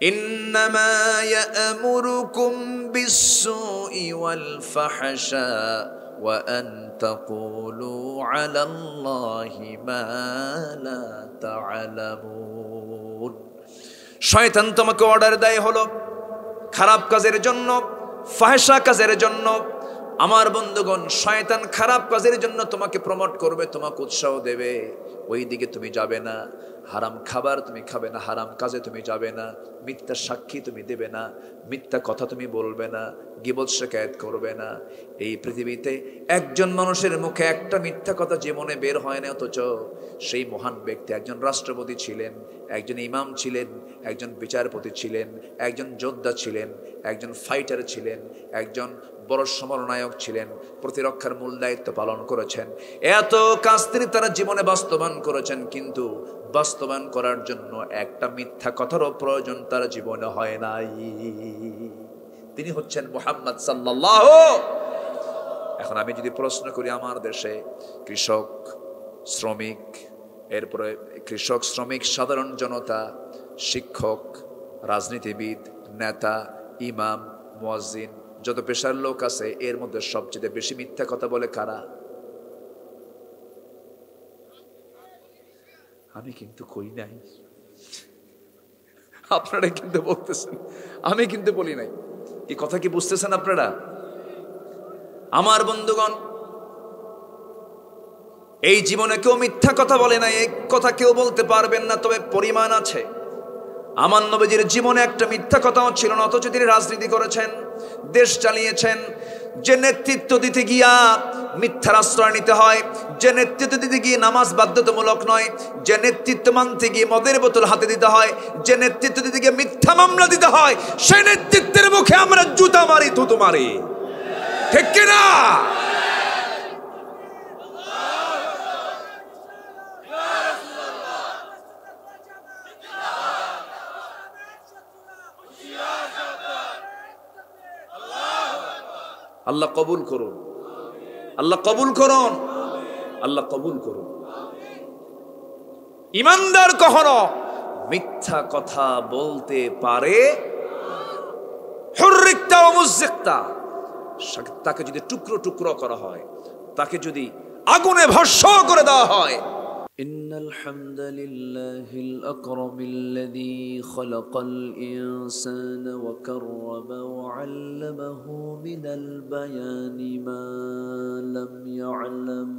إنما يأمركم بالسوء والفحشاء وأن تقولوا على الله ما لا تعلمون। শয়তান তোমাকে অর্ডার দেয় হলো খারাপ কাজের জন্য, ফাহিশা কাজের জন্য। আমার বন্ধুগণ, শয়তান খারাপ কাজের জন্য তোমাকে প্রমোট করবে, তোমাকে উৎসাহ দেবে, ওই দিকে তুমি যাবে না। হারাম খাবার তুমি খাবে না, হারাম কাজে তুমি যাবে না, মিথ্যা সাক্ষী তুমি দেবে না, মিথ্যা কথা তুমি বলবে না, গীবত শিকায়েত করবে না। এই পৃথিবীতে একজন মানুষের মুখে একটা মিথ্যা কথা জীবনে বের হয় না, অথচ সেই মহান ব্যক্তি একজন রাষ্ট্রপতি ছিলেন, একজন ইমাম ছিলেন, একজন বিচারপতি ছিলেন, একজন যোদ্ধা ছিলেন, একজন ফাইটার ছিলেন, একজন বড় সমরনায়ক ছিলেন, প্রতিরক্ষার মূল দায়িত্ব পালন করেছেন। এত কাজ তিনি তারা জীবনে বাস্তবায়ন করেছেন, কিন্তু বাস্তবায়ন করার জন্য একটা মিথ্যা কথারও প্রয়োজন তার জীবনে হয় নাই। তিনি হচ্ছেন মুহাম্মদ সাল্লাল্লাহু। এখন আমি যদি প্রশ্ন করি, আমার দেশে কৃষক, শ্রমিক, এরপরে কৃষক, শ্রমিক, সাধারণ জনতা, শিক্ষক, রাজনীতিবিদ, নেতা, ইমাম, মুয়াজ্জিন, যত পেশার লোক আছে, এর মধ্যে সবচেয়ে বেশি মিথ্যা কথা বলে কারা? আমি কিন্তু কই নাই, আপনারা কিন্তু বলতেছেন, আমি কিন্তু বলি নাই। এই কথা কি বুঝতেছেন আপনারা? আমার বন্ধুগণ, এই জীবনে কেউ মিথ্যা কথা বলে না, এই কথা কেউ বলতে পারবেন না, তবে পরিমাণ আছে। আমার নবীজির জীবনে একটা মিথ্যা কথাও ছিল না, অথচ তিনি রাজনীতি করেছেন, দেশ চালিয়েছেন। যে নেতৃত্ব দিতে গিয়া মিথ্যার আশ্রয় নিতে হয়, যে নেতৃত্ব দিতে গিয়ে নামাজ বাধ্যতামূলক নয়, যে নেতৃত্ব মানতে গিয়ে মদের বোতল হাতে দিতে হয়, যে নেতৃত্ব দিতে গিয়ে মিথ্যা মামলা দিতে হয়, সেই নেতৃত্বের মুখে আমরা জুতা মারি, থুতু মারি, ঠিক কিনা? আল্লাহ কবুল করুন, আল্লাহ কবুল করুন, আল্লাহ কবুল করুন। ইমানদার কখনো মিথ্যা কথা বলতে পারে? হুররিকতা ওয়া মুযিকতা, তাকে যদি টুকরো টুকরো করা হয়, তাকে যদি আগুনে ভস্ম করে দেওয়া হয়। ইন্নাল হামদালিল্লাহিল আকরামিল্লাযী খালাকাল ইনসানা ওয়া কাররামা ওয়া 'আল্লামাহু মিনাল বায়ানি মা লাম ইয়া'লাম।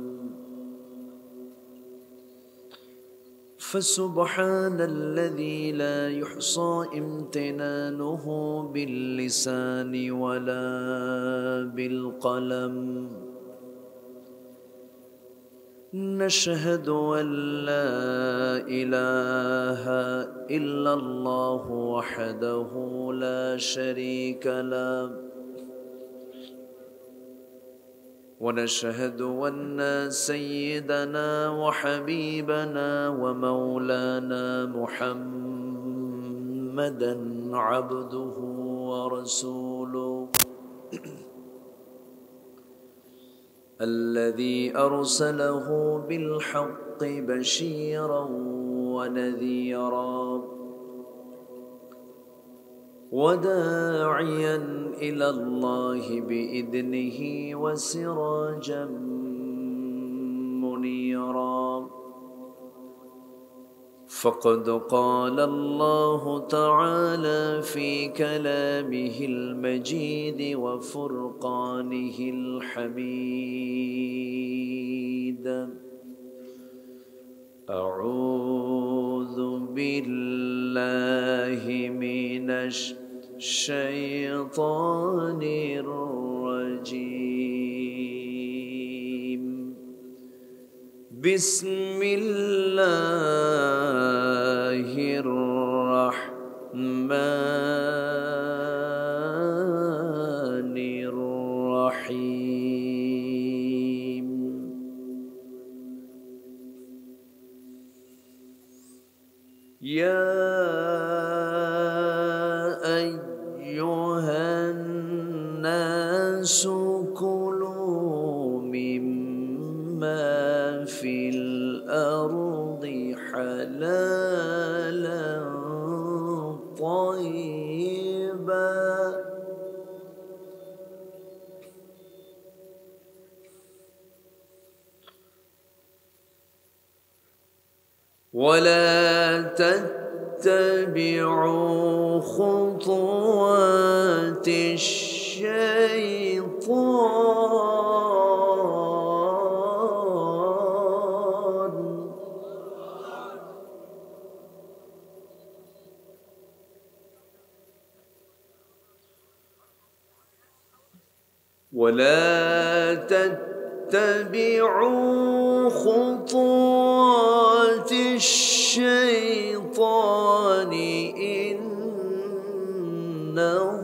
فسبحان الذي لا يحصى امتنانه باللسان ولا بالقلم. نشهد أن لا إله إلا الله وحده لا شريك له، ونشهد أن سيدنا وحبيبنا ومولانا محمدا عبده ورسوله الذي أرسله بالحق بشيرا ونذيرا وداعيا إلى الله بإذنه وسراجا منيرا. فقد قال الله تعالى في كلامه المجيد وفرقانه الحميد: أعوذ بالله من الشيطان الرجيم. بسم الله الرحمن الرحيم. يا أيها الناس كلوا مما في الأرض حلالا طيبا ولا تتبعوا خطوات الشيطان ولا تتبعوا خطوات الشيطان إنه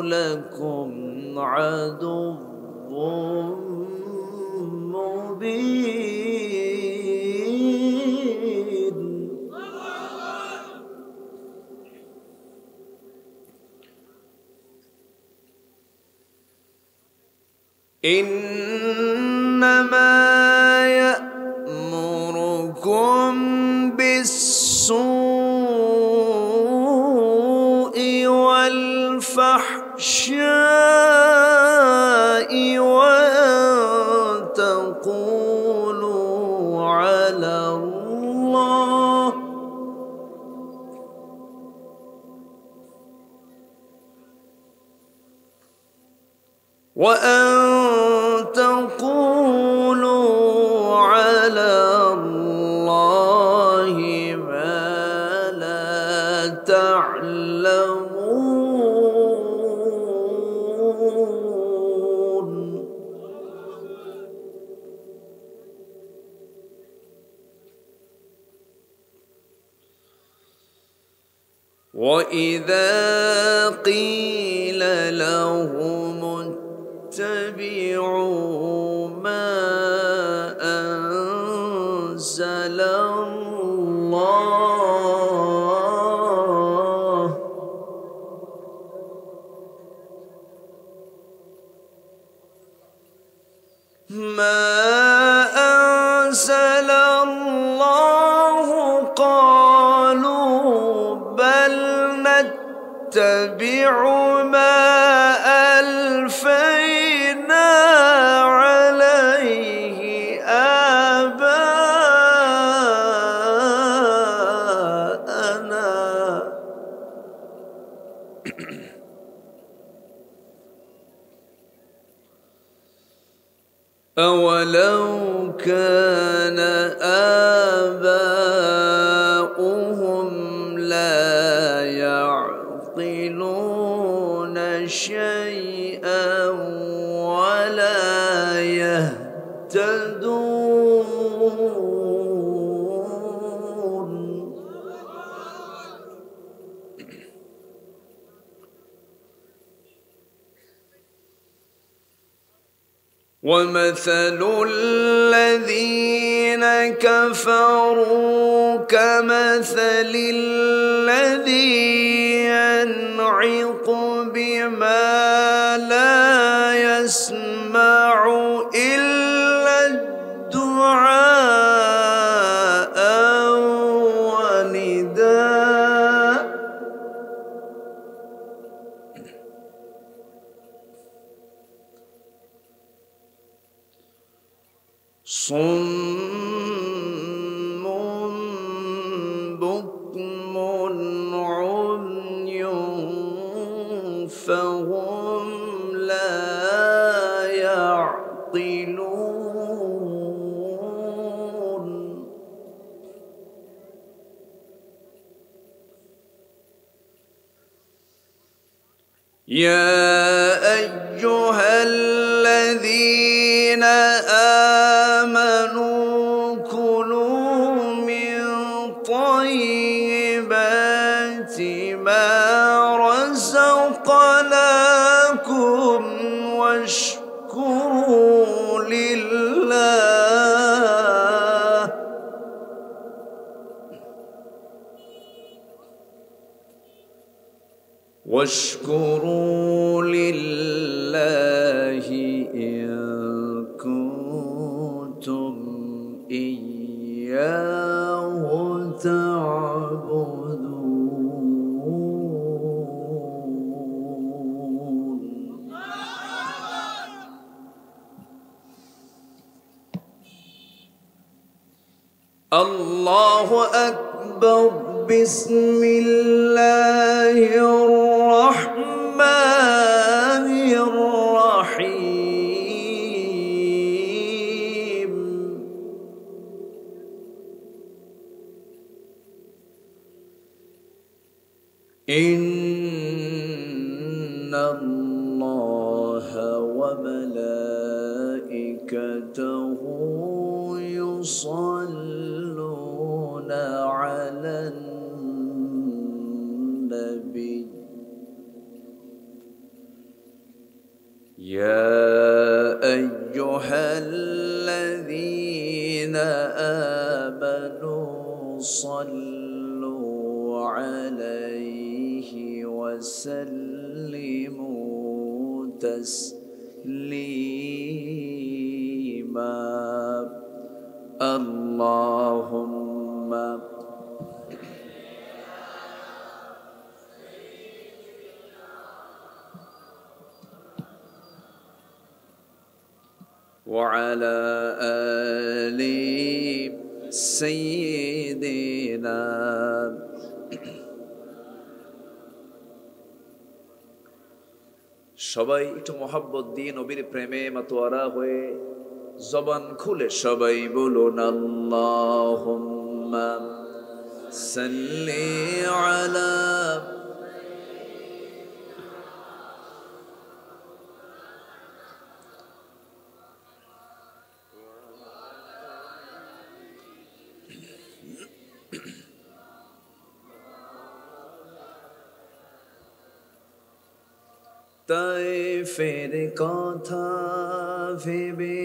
لكم عدو مبين إنما يأمركم بالسوء والفحشاء وأن تقولوا على الله ما لا تعلمون وإذا قيل لهم اتبعوا ما أنزل الله قالوا بل نتبع ما ألفينا عليه آباءنا أولو كان آباؤهم لا يعقلون شيئا ولا يهتدون ومثل الذين كفروا كمثل الذي ينعق بما لا يسمع إلا الدعاء ونداء صم بكم عمي فهم لا يعقلون يا أيها الذين آمنوا كلوا من طيبات ما رزقناكم واشكروا لله إن كنتم إياه تعبدون الله أكبر بسم الله الرحمن الرحيم إن الله وملائكته يصلون على النبي يا أيها الذين آمنوا صلوا عليه وسلموا تسليما اللهم وعلى آل سيدنا সবাই একটু মোহাব্বত দিয়ে নবীর প্রেমে মাতোয়ারা হয়ে জবান খুলে সবাই বলুন আল্লাহুম্মা সাল্লি আলা তায়েফের কথা ভেবে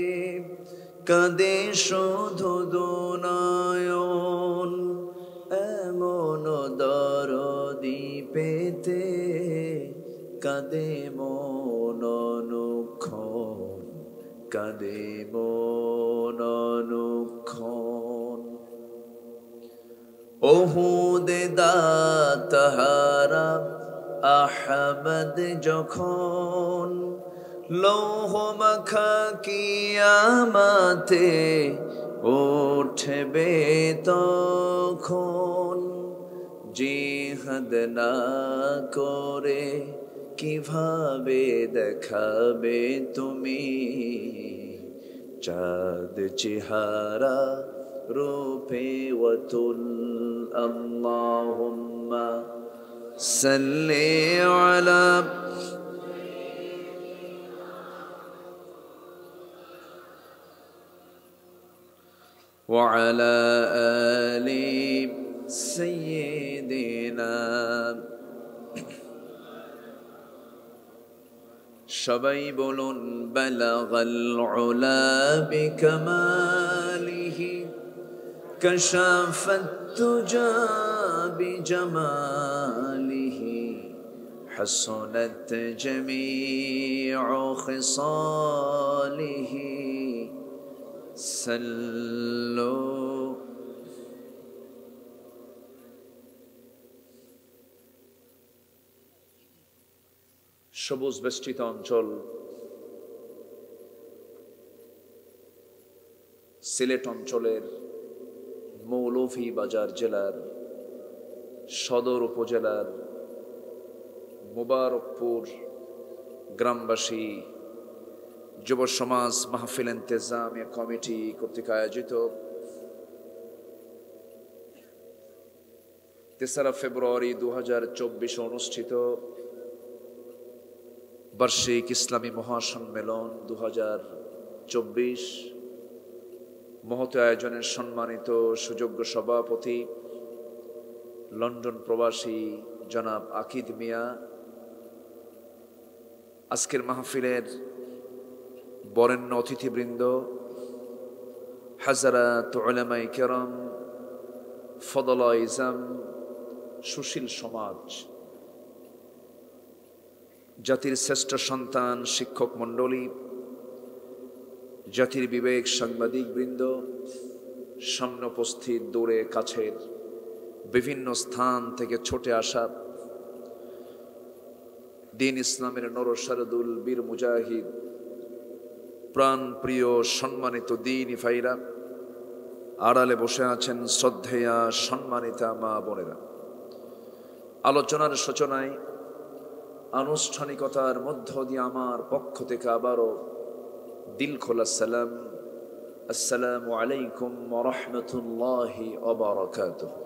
কাঁদে শুধু দুনয়ন এমন দরদি পেতে কাঁদে মন অনুক্ষণ কাঁদে মন অনুক্ষণ ওহুদে দাতাহারা আহমদ যখন লৌহ মাখা কিয়ামতে উঠবে তখন জিহাদ না করে কিভাবে দেখাবে তুমি চাঁদ চেহারা রূপে ওয়াতুল আল্লাহুম্মা সাল্লি আলা وعلى آل سيدنا সবাই বলুন বালাগাল উলা বিকামালিহি কাশাফাত তুজা বিজামালিহি হাসানাত জামিউ খিসালিহি সাল্লু সবুজ বেষ্টিত অঞ্চল সিলেট অঞ্চলের মৌলভীবাজার জেলার সদর উপজেলার মুবারকপুর গ্রামবাসী যুব সমাজ মাহফিল ইন্তেজামিয়া কমিটি কর্তৃক আয়োজিত 3 ফেব্রুয়ারি 2024 অনুষ্ঠিত বার্ষিক ইসলামী মহাসম্মেলন 2024 মহৎ আয়োজনের সম্মানিত সুযোগ্য সভাপতি লন্ডন প্রবাসী জনাব আকিদ মিয়া, আজকের মাহফিলের বরেণ্য অতিথিবৃন্দ, হাজারাত উলামায়ে কেরাম, ফদলায়ে ইজাম, সুশীল সমাজ, জাতির শ্রেষ্ঠ সন্তান শিক্ষক মণ্ডলী, জাতির বিবেক সাংবাদিক বৃন্দ, সামনে উপস্থিত দূরে কাছের বিভিন্ন স্থান থেকে ছুটে আসা দিন ইসলামের নরসারদুল বীর মুজাহিদ প্রাণ প্রিয় সম্মানিত দ্বীনি ভাইরা, আড়ালে বসে আছেন শ্রদ্ধেয়া সম্মানিতা মা বোনেরা, আলোচনার সূচনায় আনুষ্ঠানিকতার মধ্য দিয়ে আমার পক্ষ থেকে আবারও দিল খোলা সালাম, আসসালামু আলাইকুম ওয়া রাহমাতুল্লাহি ওয়া বারাকাতুহু।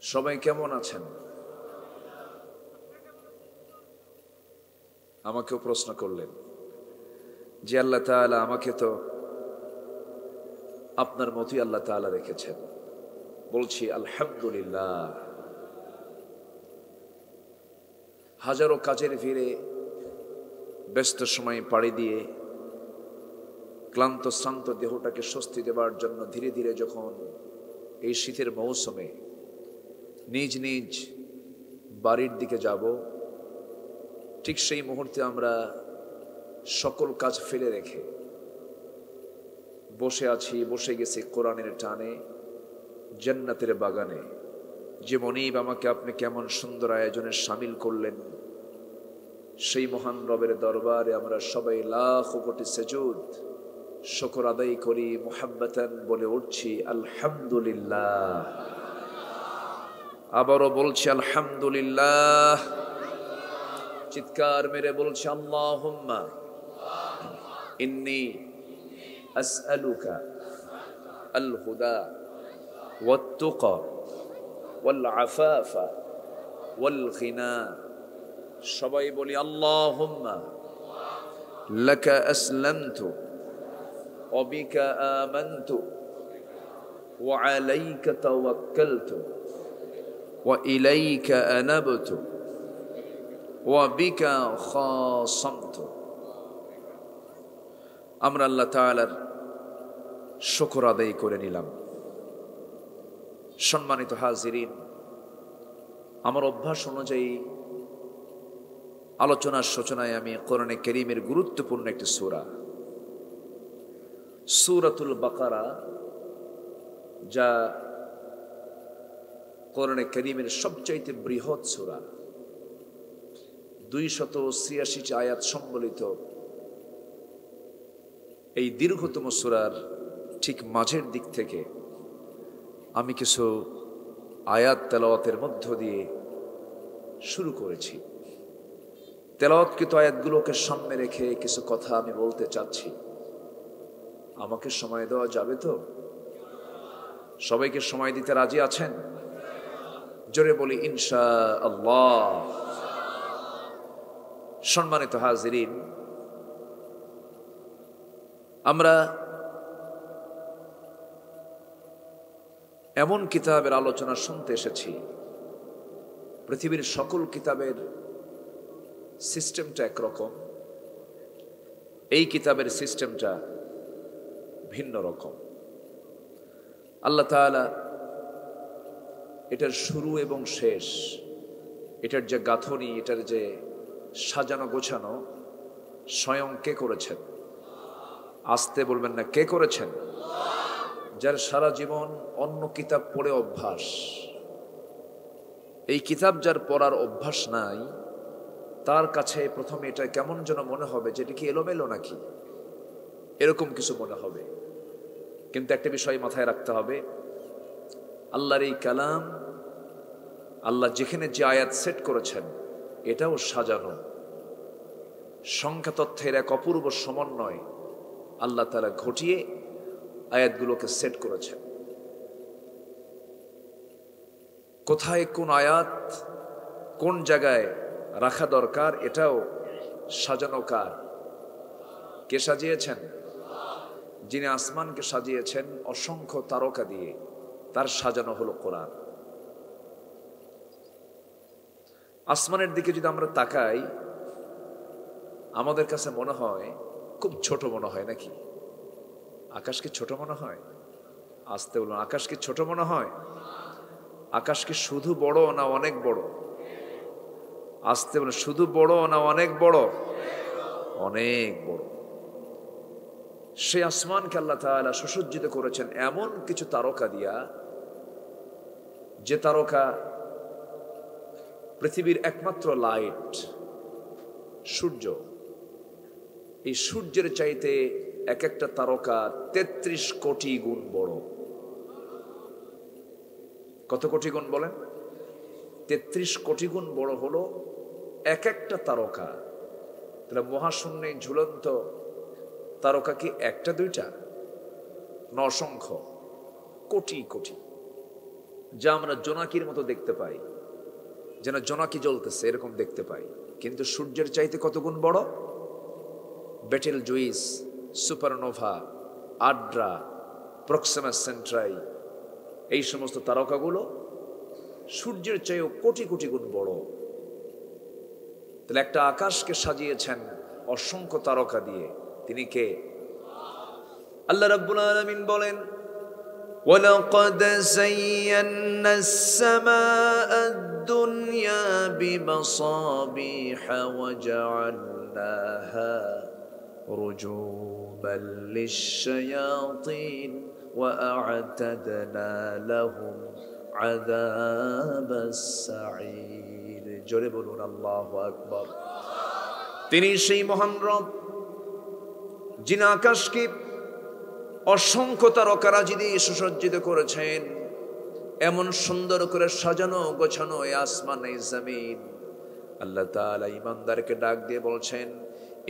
সবাই কেমন আছেন? আমাকেও প্রশ্ন করলেন যে আল্লাহ তাআলা আমাকে তো আপনার মতোই আল্লাহ তাআলা রেখেছেন। বলছি আলহামদুলিল্লাহ। হাজারো কাজের ভিড়ে ব্যস্ত সময় পাড়ি দিয়ে ক্লান্ত শ্রান্ত দেহটাকে স্বস্তি দেবার জন্য ধীরে ধীরে যখন এই শীতের মৌসুমে নিজ নিজ বাড়ির দিকে যাব, ঠিক সেই মুহূর্তে আমরা সকল কাজ ফেলে রেখে বসে গেছি কোরআনের টানে, জান্নাতের বাগানে। যে মনিব আমাকে আপনি কেমন সুন্দর আয়োজনে শামিল করলেন, সেই মহান রবের দরবারে আমরা সবাই লাখ কোটি সেজুদ শুকর আদায় করি, মুহাব্বাতান বলে উঠছি আলহামদুলিল্লাহ। আবারও বলছি আলহামদুলিল্লাহ। চিৎকার মেরে বলছি আল্লাহুম্মা ইন্নী আসআলুকা আল হুদা ওয়াত তুকা ওয়াল আফাফা ওয়াল গিনা। সবাই বলি আল্লাহুম্মা লাকা আসলামতু ওয়া বিকা আমানতু ওয়া আলাইকা তাওয়াক্কালতু ওয়া ইলাইকা আনাবতু ওয়া বিকা খাসামতু। আমরা আল্লাহ তাআলার শুকর আদায় করে নিলাম। সম্মানিত হাজিরিন, আমার অভ্যাস অনুযায়ী আলোচনার সূচনায় আমি কোরআনে কারীমের গুরুত্বপূর্ণ একটি সূরা, সূরাতুল বাকারা, যা কোরআনে কারীমের সবচাইতে বৃহৎ সূরা, 286 আয়াত সম্বলিত এই দীর্ঘতম সূরার ঠিক মাঝের দিক থেকে আমি কিছু আয়াত তেলাওয়াতের মধ্য দিয়ে শুরু করেছি। তেলাওয়াতকৃত আয়াতগুলোকে সামনে রেখে কিছু কথা আমি বলতে চাচ্ছি। আমাকে সময় দেওয়া যাবে তো? সবাইকে সময় দিতে রাজি আছেন? জোরে বলি ইনশাআল্লাহ। সম্মানিত হাজিরিন, আমরা এমন কিতাবের আলোচনা শুনতে এসেছি, পৃথিবীর সকল কিতাবের সিস্টেমটা একরকম, এই কিতাবের সিস্টেমটা ভিন্ন রকম। আল্লাহ তাআলা এটার শুরু এবং শেষ, এটার যে গাঁথনি, এটার যে সাজানো গোছানো, স্বয়ং কে করেছেন? আসতে বলবেন না, কে করেছেন? যার সারা জীবন অন্য কিতাব পড়ে অভ্যাস, এই কিতাব যার পড়ার অভ্যাস নাই, তার কাছে প্রথমে এটা কেমন যেন মনে হবে যে এটা কি এলোমেলো নাকি, এরকম কিছু মনে হবে। কিন্তু একটা বিষয় মাথায় রাখতে হবে, আল্লাহর এই কালাম, আল্লাহ যেখানে যে আয়াত সেট করেছেন, এটাও সাজানো, সংখ্যা তথ্যের এক অপূর্ব সমন্বয় আল্লাহ তাআলা ঘটিয়ে আয়াতগুলোকে সেট করেছেন। কোথায় কোন আয়াত কোন জায়গায় রাখা দরকার, এটাও সাজানো কার? কে সাজিয়েছেন? যিনি আসমানকে সাজিয়েছেন অসংখ্য তারকা দিয়ে, তার সাজানো হলো কোরআন। আসমানের দিকে যদি আমরা তাকাই, আমাদের কাছে মনে হয় খুব ছোট মনে হয় নাকি? আকাশ কি ছোট মনে হয়? আসতে বলুন, আকাশ কি ছোট মনে হয়? আকাশ কি শুধু বড় না অনেক বড়? আসতে বলুন, শুধু বড় না অনেক বড়? অনেক বড়। সেই আসমানকে আল্লাহ তাআলা সুসজ্জিত করেছেন এমন কিছু তারকা দিয়া, যে তারকা পৃথিবীর একমাত্র লাইট, সূর্য। এই সূর্যের চাইতে এক একটা তারকা 33 কোটি গুণ বড়। কত কোটি গুণ বলেন? 33 কোটি গুণ বড় হলো এক একটা তারকা। তাহলে মহাশূন্যে ঝুলন্ত তারকা কি একটা দুইটা না, অসংখ্য, কোটি কোটি, যা আমরা জোনাকির মতো দেখতে পাই, যেন জোনাকি জ্বলতেছে এরকম দেখতে পাই, কিন্তু সূর্যের চাইতে কত গুণ বড়। Betelgeuse, supernova, Adhara, Proxima Centauri, এই সমস্ত তারকাগুলো সূর্যের চেয়েও কোটি কোটি গুণ বড়। তাহলে একটা আকাশকে সাজিয়েছেন অসংখ্য তারকা দিয়ে, তিনি কে? আল্লাহ রাব্বুল আলামিন বলেন, وَلَقَدْ زَيَّنَّا السَّمَاءَ الدُّنْيَا بِمَصَابِيحَ وَجَعَلْنَاهَا رُجُومًا لِلشَّيَاطِينِ وَأَعْتَدْنَا لَهُمْ عَذَابَ السَّعِيرِ। জোরে বলুন আল্লাহু আকবার। তিনি সেই মহান রব যিনি আকাশকে অসংখ্য তারকারাজি দিয়ে সুসজ্জিত করেছেন, এমন সুন্দর করে সাজানো গোছানো এই আসমান এই জমিন। আল্লাহ তাআলা ঈমানদারকে ডাক দিয়ে বলছেন,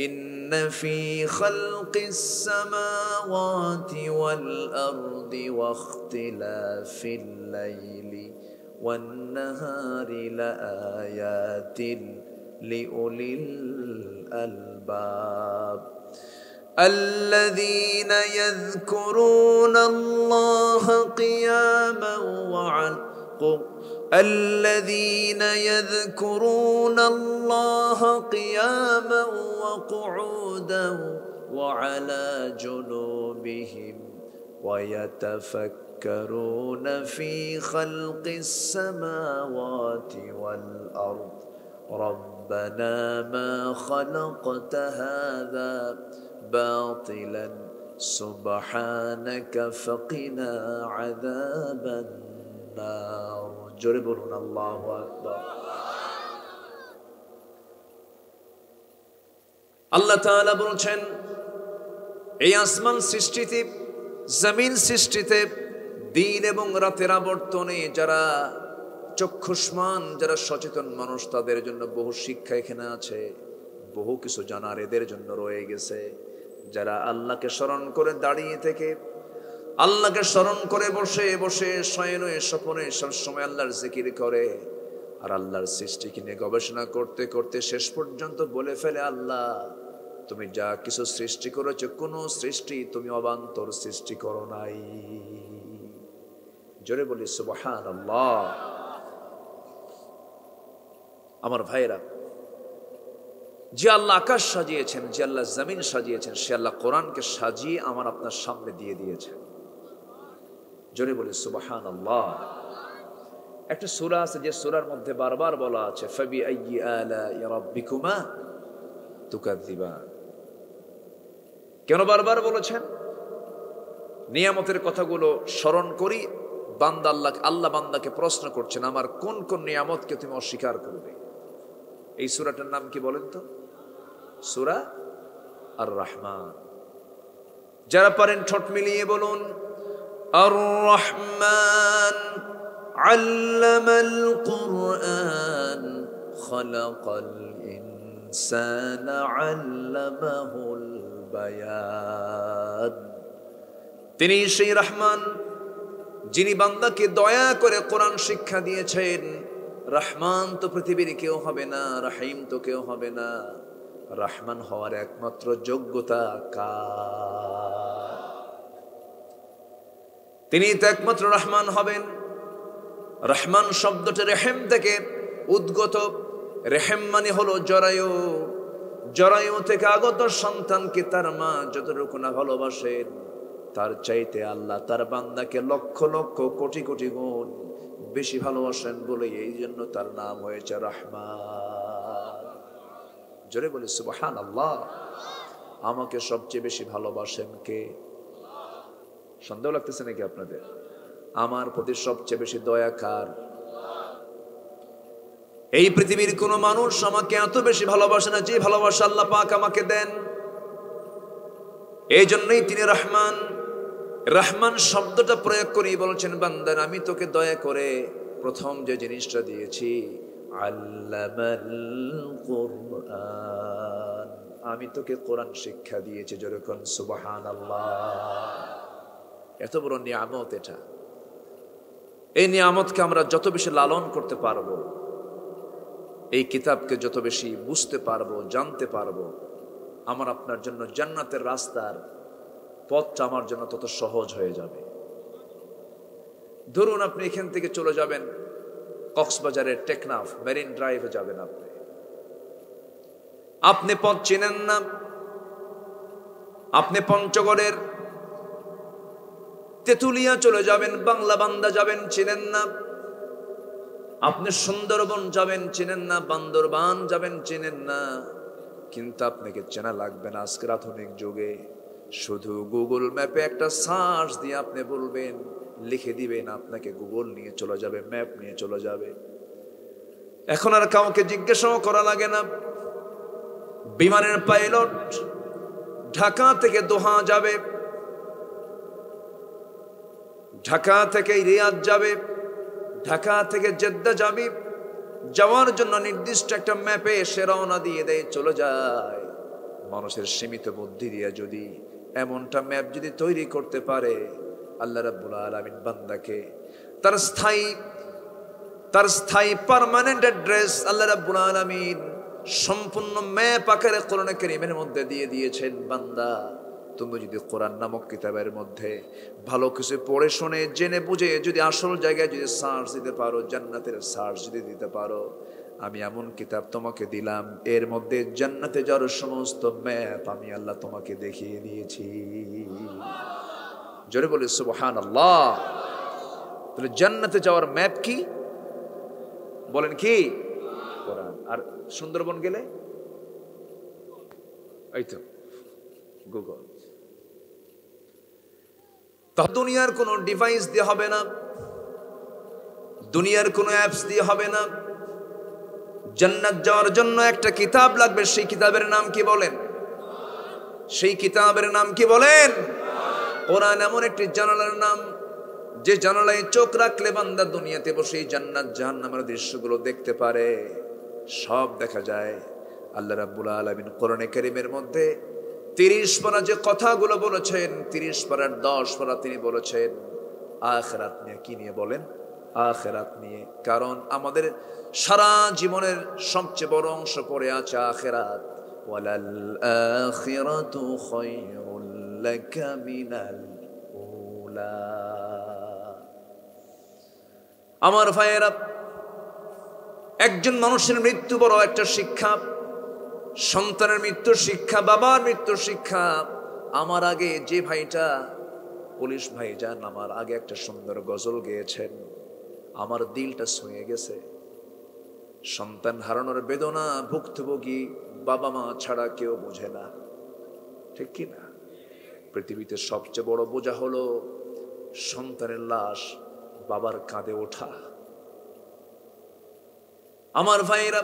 ইন্না ফি খালকিস সামাওয়াতি ওয়াল আরদি ওয়া ইখতিলাফিল লাইলি ওয়ান নাহারি লাআয়াতিন লিউলিল আলবাব الذين يذكرون الله قياما وقعودا وعلى جنوبهم ويتفكرون في خلق السماوات والأرض ربنا ما خلقت هذا باطلا سبحانك فقنا عذاب النار। জোরে বলুন আল্লাহু আকবার। আল্লাহ তাআলা বলছেন, এই আসমান সৃষ্টিতে, জমিন সৃষ্টিতে, দিন এবং রাতের আবর্তনে যারা চক্ষুষ্মান, যারা সচেতন মানুষ, তাদের জন্য বহু শিক্ষা এখানে আছে, বহু কিছু জানার এদের জন্য রয়ে গেছে। যারা আল্লাহকে স্মরণ করে দাঁড়িয়ে থেকে, আল্লাহকে স্মরণ করে বসে বসে, শয়নে স্বপনে সবসময় আল্লাহর জিকির করে, আর আল্লাহর সৃষ্টিকে নিয়ে গবেষণা করতে করতে শেষ পর্যন্ত বলে ফেলে, আল্লাহ তুমি যা কিছু সৃষ্টি করেছো, কোনো সৃষ্টি তুমি অবান্তর সৃষ্টি করো নাই। জোরে বলি সুবহানাল্লাহ। আমার ভাইরা, যে আল্লাহ আকাশ সাজিয়েছেন, যে আল্লাহ জমিন সাজিয়েছেন, সে আল্লাহ কোরআনকে সাজিয়ে আমার আপনার সামনে দিয়ে দিয়েছেন। জোরে বলি সুবহানাল্লাহ। একটা সূরা আছে যে সূরার মধ্যে বারবার বলা আছে, ফাবিআইয়ি আলাই রাব্বিকুমা তুকাযযিবান। কেন বারবার বলেছেন? নিয়ামতের কথাগুলো স্মরণ করি, বান্দা আল্লাহ বান্দাকে প্রশ্ন করছেন, আমার কোন কোন নিয়ামতকে তুমি অস্বীকার করবে? এই সূরাটার নাম কি বলেন তো? সূরা আর রহমান। যারা পারেন ঠোঁট মিলিয়ে বলুন, আর রহমান আল্লামাল কুরআন খালাকাল ইনসানা আল্লামাহুল বায়ান। তিনি সেই রহমান যিনি বান্দাকে দয়া করে কোরআন শিক্ষা দিয়েছেন। রহমান তো পৃথিবীর কেউ হবে না, রহিম তো কেউ হবে না। রহমান হওয়ার একমাত্র যোগ্যতা কার? তিনি তো একমাত্র রহমান হবেন। রহমান শব্দটি রেহেম থেকে উদ্গত। রেহেম মানে হলো জরায়ু। জরায়ু থেকে আগত সন্তানকে তার মা যতটুকু না ভালোবাসেন, তার চাইতে আল্লাহ তার বান্দাকে লক্ষ লক্ষ কোটি কোটি গুণ বেশি ভালোবাসেন বলে এই জন্য তার নাম হয়েছে রহমান। জোরে বলি সুবহানাল্লাহ। আমাকে সবচেয়ে বেশি ভালোবাসেন কে? সন্দেহ লাগতেছে নাকি আপনাদের? আমার প্রতি সবচেয়ে বেশি দয়া কার? এই পৃথিবীর কোন মানুষ আমাকে এত বেশি ভালোবাসে না যে ভালোবাসা আল্লাহ পাক আমাকে দেন। এই জন্যই তিনি রহমান। রহমান শব্দটা প্রয়োগ করে বলছেন, বান্দার আমি তোকে দয়া করে প্রথম যে জিনিসটা দিয়েছি, আল্লামাল কুরআন, আমি তোকে কোরআন শিক্ষা দিয়েছি। যেরকম সুবহানাল্লাহ। এত বড় নিয়ামত এটা। এই নিয়ামতকে আমরা যত বেশি লালন করতে পারবো, এই কিতাবকে যত বেশি বুঝতে পারবো, জানতে পারবো, আমার আপনার জন্য জান্নাতের রাস্তার পথটা আমার জন্য তত সহজ হয়ে যাবে। ধরুন আপনি এখান থেকে চলে যাবেন কক্সবাজারের টেকনাফ মেরিন ড্রাইভে যাবেন, আপনি পথ চেনেন না, আপনি পঞ্চগড়ের তেতুলিয়া চলে যাবেন, বাংলা বান্দা যাবেন, চেনেন না, আপনি সুন্দরবন যাবেন, চেনেন না, বান্দরবান যাবেন, চেনেন না। কিন্তু আপনাকে চেনা লাগবে না আজকের আধুনিক যুগে। শুধু গুগল ম্যাপে একটা সার্চ দিয়ে আপনি বলবেন, লিখে দিবেন, আপনাকে গুগল নিয়ে চলে যাবে, ম্যাপ নিয়ে চলে যাবে। এখন আর কাউকে জিজ্ঞাসাও করা লাগে না। বিমানের পাইলট ঢাকা থেকে দোহা যাবে, ঢাকা থেকে রিয়াদ যাবে, ঢাকা থেকে জেদ্দা যাবে, যাওয়ার জন্য নির্দিষ্ট একটা ম্যাপে সে রওনা দিয়ে দেয়, চলে যায়। মানুষের সীমিত বুদ্ধি দিয়ে যদি এমনটা ম্যাপ যদি তৈরি করতে পারে, আল্লাহ রাব্বুল আলামিন বান্দাকে তার স্থায়ী পার্মানেন্ট অ্যাড্রেস আল্লাহ রাব্বুল আলামিন সম্পূর্ণ ম্যাপ আকারে কোরআনে কারীমের মধ্যে দিয়ে দিয়েছেন। বান্দা, তুমি যদি কোরআন নামক কিতাবের মধ্যে ভালো কিছু পড়ে শুনে জেনে বুঝে যদি আসল জায়গায় যদি সার্চ দিতে পারো, জান্নাতের সার্চ যদি দিতে পারো, আমি এমন কিতাব তোমাকে দিলাম, এর মধ্যে জান্নাতে যাওয়ার সমস্ত ম্যাপ আমি আল্লাহ তোমাকে দেখিয়ে দিয়েছি। জোরে বলি সুবহানাল্লাহ। তাহলে জান্নাতে যাওয়ার ম্যাপ কি বলেন? কি? কোরআন। আর সুন্দরবন গেলে এই তো গুগল। দুনিয়ার কোনো ডিভাইস দিয়ে হবে না, দুনিয়ার কোনো অ্যাপস দিয়ে হবে না। জান্নাত যাওয়ার জন্য একটা কিতাব লাগবে। সেই কিতাবের নাম কি বলেন? সেই কিতাবের নাম কি বলেন? কোরআন এমন একটি জানালার নাম, যে জানালায় চোখ রাখলে বান্দা দুনিয়াতে বসে জান্নাত জাহান্নামের দৃশ্যগুলো দেখতে পারে, সব দেখা যায়। আল্লাহ রাব্বুল আলামিন কোরআনে কারীমের মধ্যে 30 পারা যে কথাগুলো বলেছেন, 30 পারার 10 পারা তিনি বলেছেন আখিরাত নিয়ে। কি নিয়ে বলেন? আখিরাত নিয়ে। কারণ আমাদের সারা জীবনের সবচেয়ে বড় অংশ পড়ে আছে আখিরাত। ওয়ালাল আখিরাতু খায়রুল লাকা মিনাল উলা। আমার ভাইয়েরা, একজন মানুষের মৃত্যু বড় একটা শিক্ষা। সন্তানের মৃত্যুর শিক্ষা, বাবার মৃত্যুর শিক্ষা। আমার আগে যে ভাইটা পুলিশ ভাইজান আমার আগে একটা সুন্দর গজল গেয়েছেন, আমার দিলটা ছুঁয়ে গেছে। সন্তান হারানোর বেদনা ভুক্তভোগী বাবা মা ছাড়া কেউ বোঝে না, ঠিক কি না? পৃথিবীতে সবচেয়ে বড় বোঝা হলো সন্তানের লাশ বাবার কাঁধে ওঠা। আমার ভাইরা,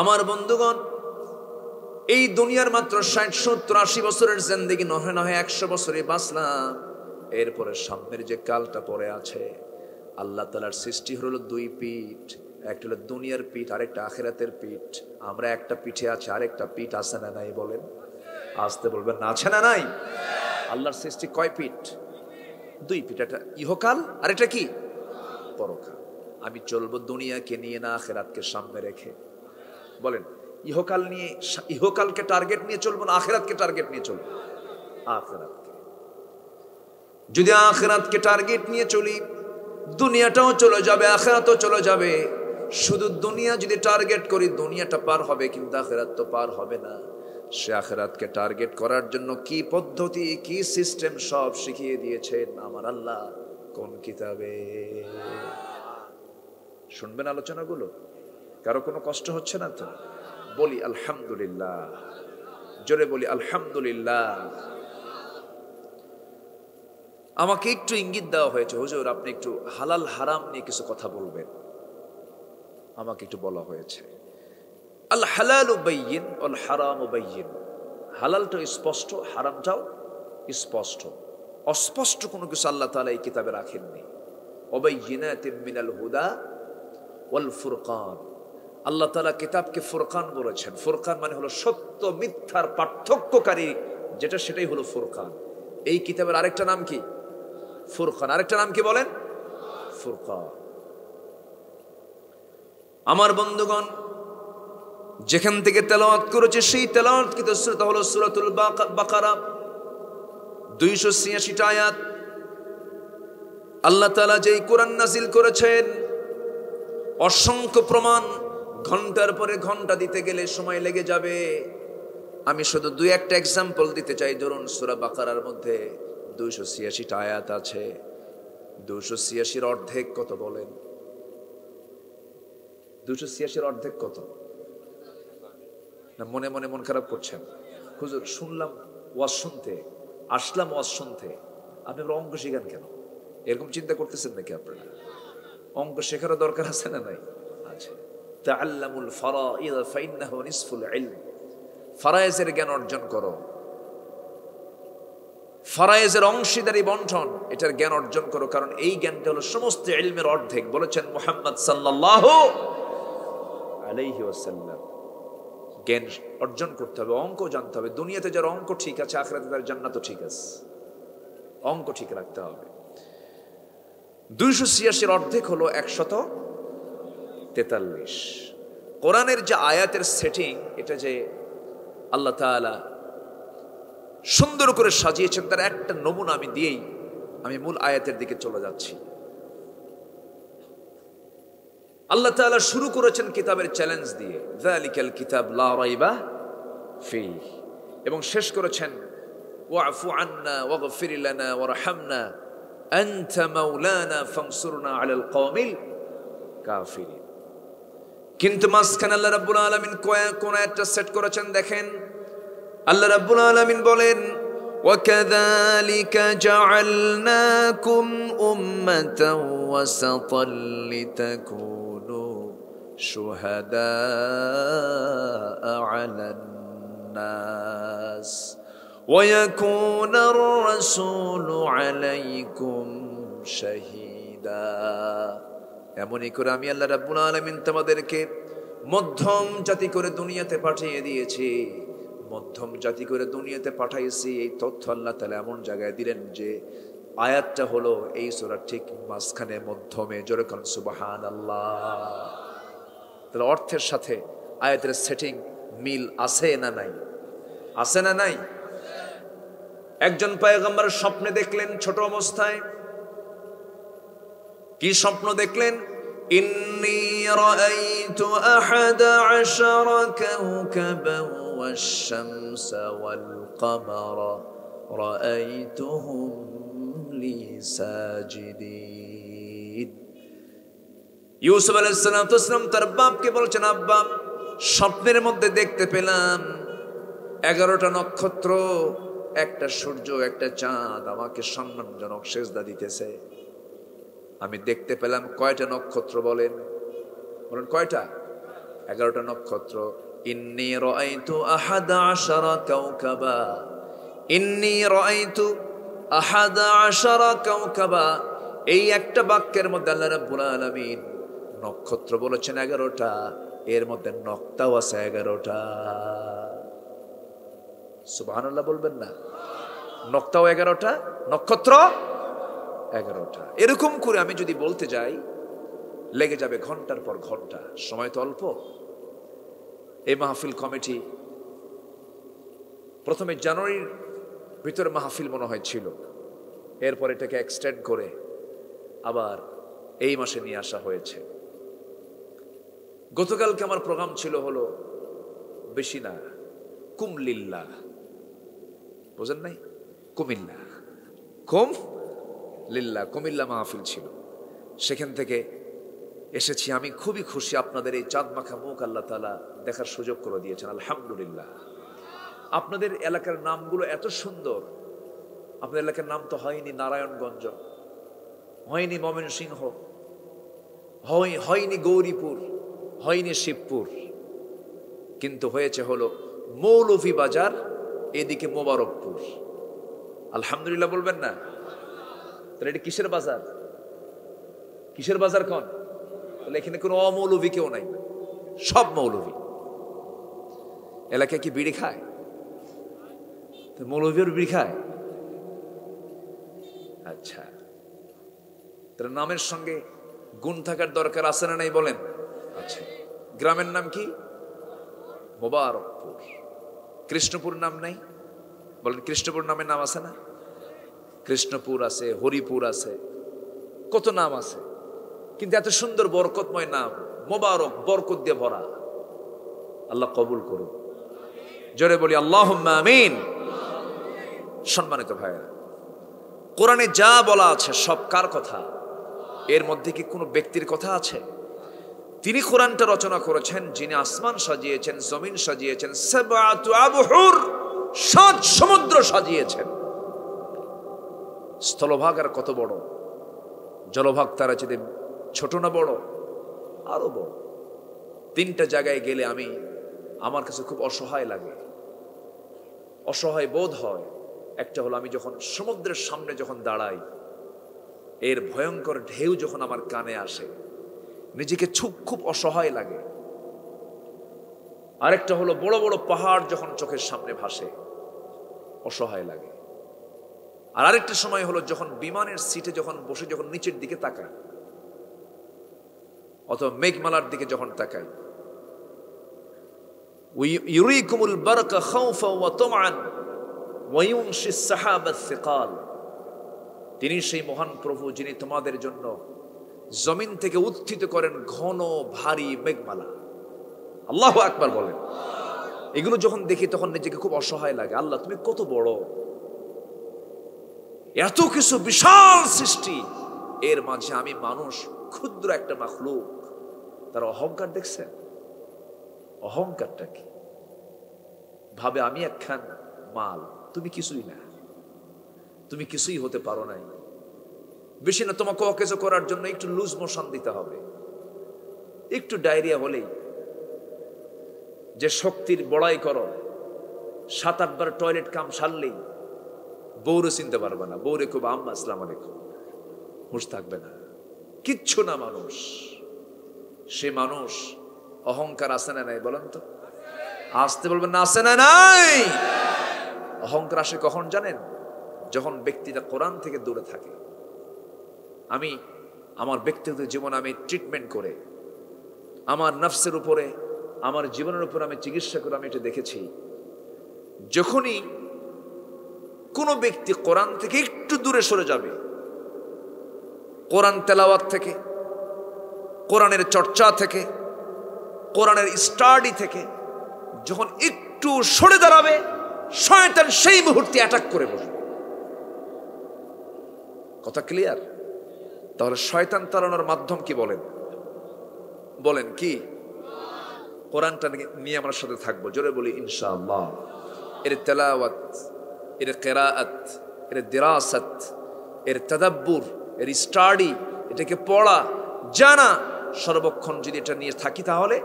আমার বন্ধুগণ, এই দুনিয়ার মাত্র 60, 70, 80 বছরের জিন্দেগি নহে 100 বছরে বাঁচলাম। এরপরে সামনের যে কালটা পড়ে আছে, আল্লাহ তাআলার সৃষ্টি হলো 2 পিঠ। একটা হলো দুনিয়ার পিঠ, আরেকটা আখিরাতের পিঠ। আমরা একটা পিঠে আছে, আরেকটা পিঠ আছে না নাই বলেন? আসতে বলবেন না, আছে না নাই? আল্লাহর সৃষ্টি কয় পিঠ? 2 পিঠ। একটা ইহকাল আর এটা কি পরকাল। আমি চলবো দুনিয়াকে নিয়ে না আখিরাতকে সামনে রেখে? বলেন, ইহকাল নিয়ে, ইহকালকে টার্গেট নিয়ে চলবো না আখিরাতকে টার্গেট নিয়ে চলবো? আখিরাতকে। যদি আখিরাতকে টার্গেট নিয়ে চলি, দুনিয়াটাও চলে যাবে, আখিরাতও চলে যাবে। শুধু দুনিয়া যদি টার্গেট করি, দুনিয়াটা পার হবে, কিন্তু আখিরাত তো পার হবে না। সে আখিরাতকে টার্গেট করার জন্য কি পদ্ধতি, কি সিস্টেম সব শিখিয়ে দিয়েছেন আমার আল্লাহ কোন কিতাবে। শুনবেন আলোচনাগুলো? কারো কোনো কষ্ট হচ্ছে না তো? বলি আলহামদুলিল্লাহ, জোরে বলি আলহামদুলিল্লাহ। আমাকে একটু ইঙ্গিত দেওয়া হয়েছে, হুজুর আপনি একটু হালাল হারাম নিয়ে কিছু কথা বলবেন। আমাকে একটু বলা হয়েছে, আল হালালু বাইয়িন ওয়াল হারামু বাইয়িন। হালালটাও স্পষ্ট, হারামটাও স্পষ্ট। অস্পষ্ট কোনো কিছু আল্লাহ তাআলা এই কিতাবে রাখেননি। ওয়াবাইয়িনাতিম মিনাল হুদা ওয়াল ফুরকান, আল্লাহ তাআলা কিতাবকে ফুরকান বলেছেন। ফুরকান মানে হলো সত্য মিথ্যার পার্থক্যকারী যেটা, সেটাই হলো ফুরকান। এই কিতাবের আরেকটা নাম কি? ফুরকান। আরেকটা নাম কি বলেন? ফুরকান। আমার বন্ধুগণ, যেখান থেকে তেলাওয়াত করেছে সেই তেলাওয়াতকৃত সূরা হলো সূরাতুল বাকারা, 286টা আয়াত। আল্লাহ তাআলা যেই কোরআন নাজিল করেছেন, অসংখ্য প্রমাণ, ঘন্টার পরে ঘন্টা দিতে গেলে সময় লেগে যাবে। আমি শুধু দুই একটা এক্সাম্পল দিতে চাই। ধরুন, সূরা বাকারার মধ্যে 286টা আয়াত আছে। 286-র অর্ধেক কত বলেন? 286-র অর্ধেক কত? না মনে মনে মন খারাপ করছেন? হুজুর শুনলাম ওয়াজ শুনতে, আসলাম ওয়াজ শুনতে, আপনি অঙ্ক শিখান কেন? এরকম চিন্তা করতেছেন নাকি আপনারা? অঙ্ক শেখারও দরকার আছে না নাই? আছে। তাআল্লামুল ফারাইদ ফাইন্নাহু নিসফুল ইলম, ফারায়েজের জ্ঞান অর্জন করো। ফারায়েজের অংশীদারি বন্টন, এটার জ্ঞান অর্জন করো, কারণ এই জ্ঞানটা হলো সমস্ত ইলমের অর্ধেক। বলেছেন মুহাম্মদ সাল্লাল্লাহু আলাইহি ওয়াসাল্লাম। জ্ঞান অর্জন করতে হবে, অঙ্ক জানতে হবে। দুনিয়াতে যার অঙ্ক ঠিক আছে, আখিরাতে তার জান্নাতও ঠিক আছে। অঙ্ক ঠিক রাখতে হবে। 286-র অর্ধেক হলো 143। কোরআনের যে আয়াতের সেটিং, এটা যে আল্লাহ তাআলা সুন্দর করে সাজিয়েছেন, তার একটা নমুনা আমি দিয়েই আমি মূল আয়াতের দিকে চলে যাচ্ছি। আল্লাহ তাআলা শুরু করেছেন কিতাবের চ্যালেঞ্জ দিয়ে, যালিকাল কিতাব লা রাইবা ফীহ, এবং শেষ করেছেন ওয়াফু আন্না ওয়াগফির লানা ওয়ারহামনা আনতা মাওলানা ফানসুরনা আলাল কওমিল কাফিরিন। কিন্তু মাঝখানে আল্লাহ রাব্বুল আলামিন কোন একটা সেট করেছেন। দেখেন, আল্লাহ রাব্বুল আলামিন বলেন, ওয়াকাযালিকা জাআলনাকুম উম্মাতাও ওয়াসাতাল লিতাকুনু শুহাদাআ আলান নাস ওয়া ইয়াকুনার রাসূলু আলাইকুম শাহীদা। এমনই করে আমি আল্লাহ রাব্বুল আলামিন তোমাদেরকে মধ্যম জাতি করে দুনিয়াতে পাঠিয়ে দিয়েছি। মধ্যম জাতি করে দুনিয়াতে পাঠাইছি, এই তথ্য আল্লাহ তাআলা এমন জায়গায় দিলেন যে আয়াতটা হলো এই সূরার ঠিক মাঝখানে, মধ্যমে। জোরে কোন সুবহানাল্লাহ। তাহলে অর্থের সাথে আয়াতের সেটিং মিল আছে না নাই? আছে না নাই? একজন পয়গম্বর স্বপ্নে দেখলেন ছোট অবস্থায়। কি স্বপ্ন দেখলেন? ইন্নী রাআইতু আহাদা আশারা কাওকাবান ওয়াশ-শামসা ওয়াল-কামারা রাআইতুহুম লি সাজিদিন। ইউসুফ আলাইহিস সালাম তার বাপকে বলছেন, আব্বা, স্বপ্নের মধ্যে দেখতে পেলাম 11টা নক্ষত্র, একটা সূর্য, একটা চাঁদ আমাকে সম্মানজনক সেজদা দিতেছে। আমি দেখতে পেলাম কয়টা নক্ষত্র বলেন? বলেন কয়টা? 11টা নক্ষত্র। ইন্নী রাআইতু আহাদা আশারা কাওকাবা, ইন্নী রাআইতু আহাদা আশারা কাওকাবা। এই একটা বাক্যের মধ্যে আল্লাহ রাব্বুল আলামিন নক্ষত্র বলেছেন 11টা, এর মধ্যে নক্তাও আছে 11টা। সুবহানাল্লাহ বলবেন না? নক্তাও 11টা, নক্ষত্র 11টা। এরকম করে আমি যদি বলতে যাই লেগে যাবে ঘন্টার পর ঘন্টা, সময় তো অল্প। এই মাহফিল কমিটি প্রথমে জানুয়ারির ভিতরে মাহফিল মনে হয় ছিল, এরপর এটাকে এক্সটেন্ড করে আবার এই মাসে নিয়ে আসা হয়েছে। গতকালকে আমার প্রোগ্রাম ছিল হলো বেশি না, কুমলিল্লাহ, বুঝেন নাই? কুমিল্লা, কুম লিল্লাহ, কুমিল্লা মাহফিল ছিল। সেখান থেকে এসেছি। আমি খুবই খুশি, আপনাদের এই চাঁদ মাখা মুখ আল্লাহ তাআলা দেখার সুযোগ করে দিয়েছেন, আলহামদুলিল্লাহ। আপনাদের এলাকার নামগুলো এত সুন্দর। আপনাদের এলাকার নাম তো হয়নি নারায়ণগঞ্জ, হয়নি ময়মনসিংহ, হয়নি গৌরীপুর, হয়নি শিবপুর, কিন্তু হয়েছে হলো মৌলভীবাজার এদিকে মোবারকপুর। আলহামদুলিল্লাহ বলবেন না? তাহলে এটা কিসের বাজার? কিসের বাজার কোন? তাহলে এখানে কোনো অমৌলভী কেউ নাই, সব মৌলভী। এলাকায় কি বিড়ি খায়? মৌলভীর বিড়ি খায়? আচ্ছা, তার নামের সঙ্গে গুণ থাকার দরকার আছে না নাই বলেন? আচ্ছা, গ্রামের নাম কি? মোবারকপুর। কৃষ্ণপুর নাম নাই? বলেন কৃষ্ণপুর নামের নাম আছে না? কৃষ্ণপুর আছে, হরিপুর আছে, কত নাম আছে, কিন্তু এত সুন্দর বরকতময় নাম মোবারক, বরকত দিয়ে ভরা। আল্লাহ কবুল করুন, জোরে বলি আল্লাহুম্মা আমিন। সম্মানিত ভাইরা, কোরআনে যা বলা আছে সব কার কথা? এর মধ্যে কি কোনো ব্যক্তির কথা আছে? তিনি কোরআনটা রচনা করেছেন যিনি আসমান সাজিয়েছেন, জমিন সাজিয়েছেন, সাবআতু আবহুর, ৭ সমুদ্র সাজিয়েছেন। স্থলভাগ আর কত বড়, জলভাগ তারা যদি ছোট না বড়? আরো বড়। 3টা জায়গায় গেলে আমার কাছে খুব অসহায় লাগে, অসহায় বোধ হয়। একটা হলো আমি যখন সমুদ্রের সামনে যখন দাঁড়াই, এর ভয়ঙ্কর ঢেউ যখন আমার কানে আসে, নিজেকে খুব অসহায় লাগে। আরেকটা হলো বড় বড় পাহাড় যখন চোখের সামনে ভাসে, অসহায় লাগে। আর আরেকটা সময় হলো যখন বিমানের সিটে যখন বসে যখন নিচের দিকে তাকাই, অথবা মেঘমালার দিকে যখন তাকাই, ইউরিকুমুল বারকা খাউফা ওয়া তামআন ওয়া ইউনশিস সাহাবা সিকাল। তিনি সেই মহান প্রভু যিনি তোমাদের জন্য জমিন থেকে উত্থিত করেন ঘন ভারী মেঘমালা। আল্লাহু আকবার বলেন। এগুলো যখন দেখি তখন নিজেকে খুব অসহায় লাগে। আল্লাহ তুমি কত বড়, এত কিছু বিশাল সৃষ্টি, এর মাঝে আমি মানুষ, ক্ষুদ্র একটা মাখলুক। তার অহংকার দেখছেন? অহংকারটা কি? ভাবে আমি একখান মাল, তুমি কিছুই না, তুমি কিছুই হতে পারো নাই। বেশি না, তোমাকে অকেজো করার জন্য একটু লুজ মোশন দিতে হবে, একটু ডায়রিয়া হলেই যে শক্তির বড়াই করো, 7-8 বার টয়লেট কাম সারলেই বউরে চিনতে পারবে না। বউরে খুব আম্মা আসসালামু আলাইকুম, হুঁশ থাকবে না, কিচ্ছু না মানুষ। সে মানুষ অহংকার আছে না নাই বলেন তো? আসতে বলবেন না, আছে না নাই? অহংকার আসে কখন জানেন? যখন ব্যক্তিটা কোরআন থেকে দূরে থাকে। আমি আমার ব্যক্তিগত জীবনে আমি ট্রিটমেন্ট করে, আমার নফসের উপরে, আমার জীবনের উপর আমি চিকিৎসা করে আমি এটা দেখেছি, যখনই কোনো ব্যক্তি কোরআন থেকে একটু দূরে সরে যাবে, কোরআন তেলাওয়াত থেকে, কোরআনের চর্চা থেকে, কোরআনের স্টাডি থেকে যখন একটু সরে দাঁড়াবে, শয়তান সেই মুহূর্তে অ্যাটাক করে বসবে। কথা ক্লিয়ার? তাহলে শয়তান তাড়ানোর মাধ্যম কি বলেন? বলেন কি? কোরআনটা নিয়ে আমার সাথে থাকবো, জোরে বলি ইনশাআল্লাহ। এর তেলাওয়াত, এর কিরাআত, এর দিরাসাত, এর তাদাব্বুর, এর স্টাডি, এটাকে পড়া, জানা, সর্বক্ষণ যদি এটা নিয়ে থাকি তাহলে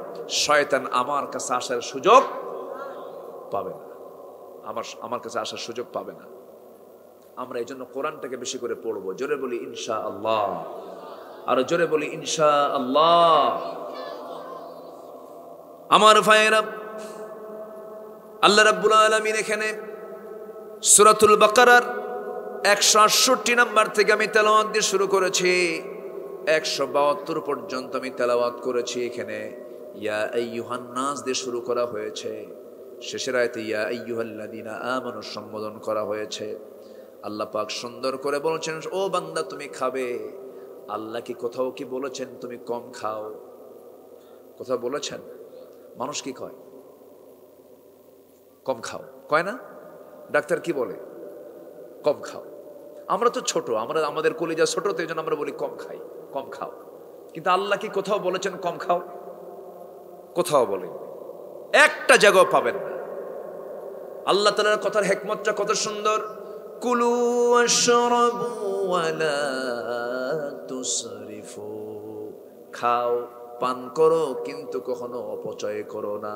শয়তান আমার কাছে আসার সুযোগ পাবে না, আমার কাছে আসার সুযোগ পাবে না। আমরা এই জন্য কোরআনটাকে বেশি করে পড়বো, জোরে বলি ইনশাআল্লাহ, আর জোরে বলি ইনশাআল্লাহ। আমার ভাইয়েরা, আল্লাহ রাব্বুল আলামিন এখানে সূরাতুল বাকারার 168 নম্বর থেকে আমি তেলাওয়াত দিয়ে শুরু করেছি, 172 পর্যন্ত আমি তেলাওয়াত করেছি। এখানে ইয়া আইয়ুহান নাস দিয়ে শুরু করা হয়েছে, শেষের আয়াতে ইয়া আইয়ুহাল্লাযীনা আমানু সম্বোধন করা হয়েছে। আল্লাহ পাক সুন্দর করে বলেছেন, ও বান্দা তুমি খাবে। আল্লাহ কি কোথাও কি বলেছেন তুমি কম খাও? কোথাও বলেছেন? মানুষ কি কয়? কম খাও, কয় না? ডাক্তার কি বলে? কম খাও। আমরা তো ছোট, আমাদের কলিজা ছোট, তো এই জন্য আমরা বলি কম খাই, কম খাও। কিন্তু আল্লাহ কি কোথাও বলেছেন কম খাও? কোথাও বলেন, একটা জায়গাও পাবেন না। আল্লাহ তাআলার কথার হিকমতটা কত সুন্দর। কুলু ওয়াশরাবু ওয়ালা তুসরিফু, খাও পান করো কিন্তু কখনো অপচয় করো না।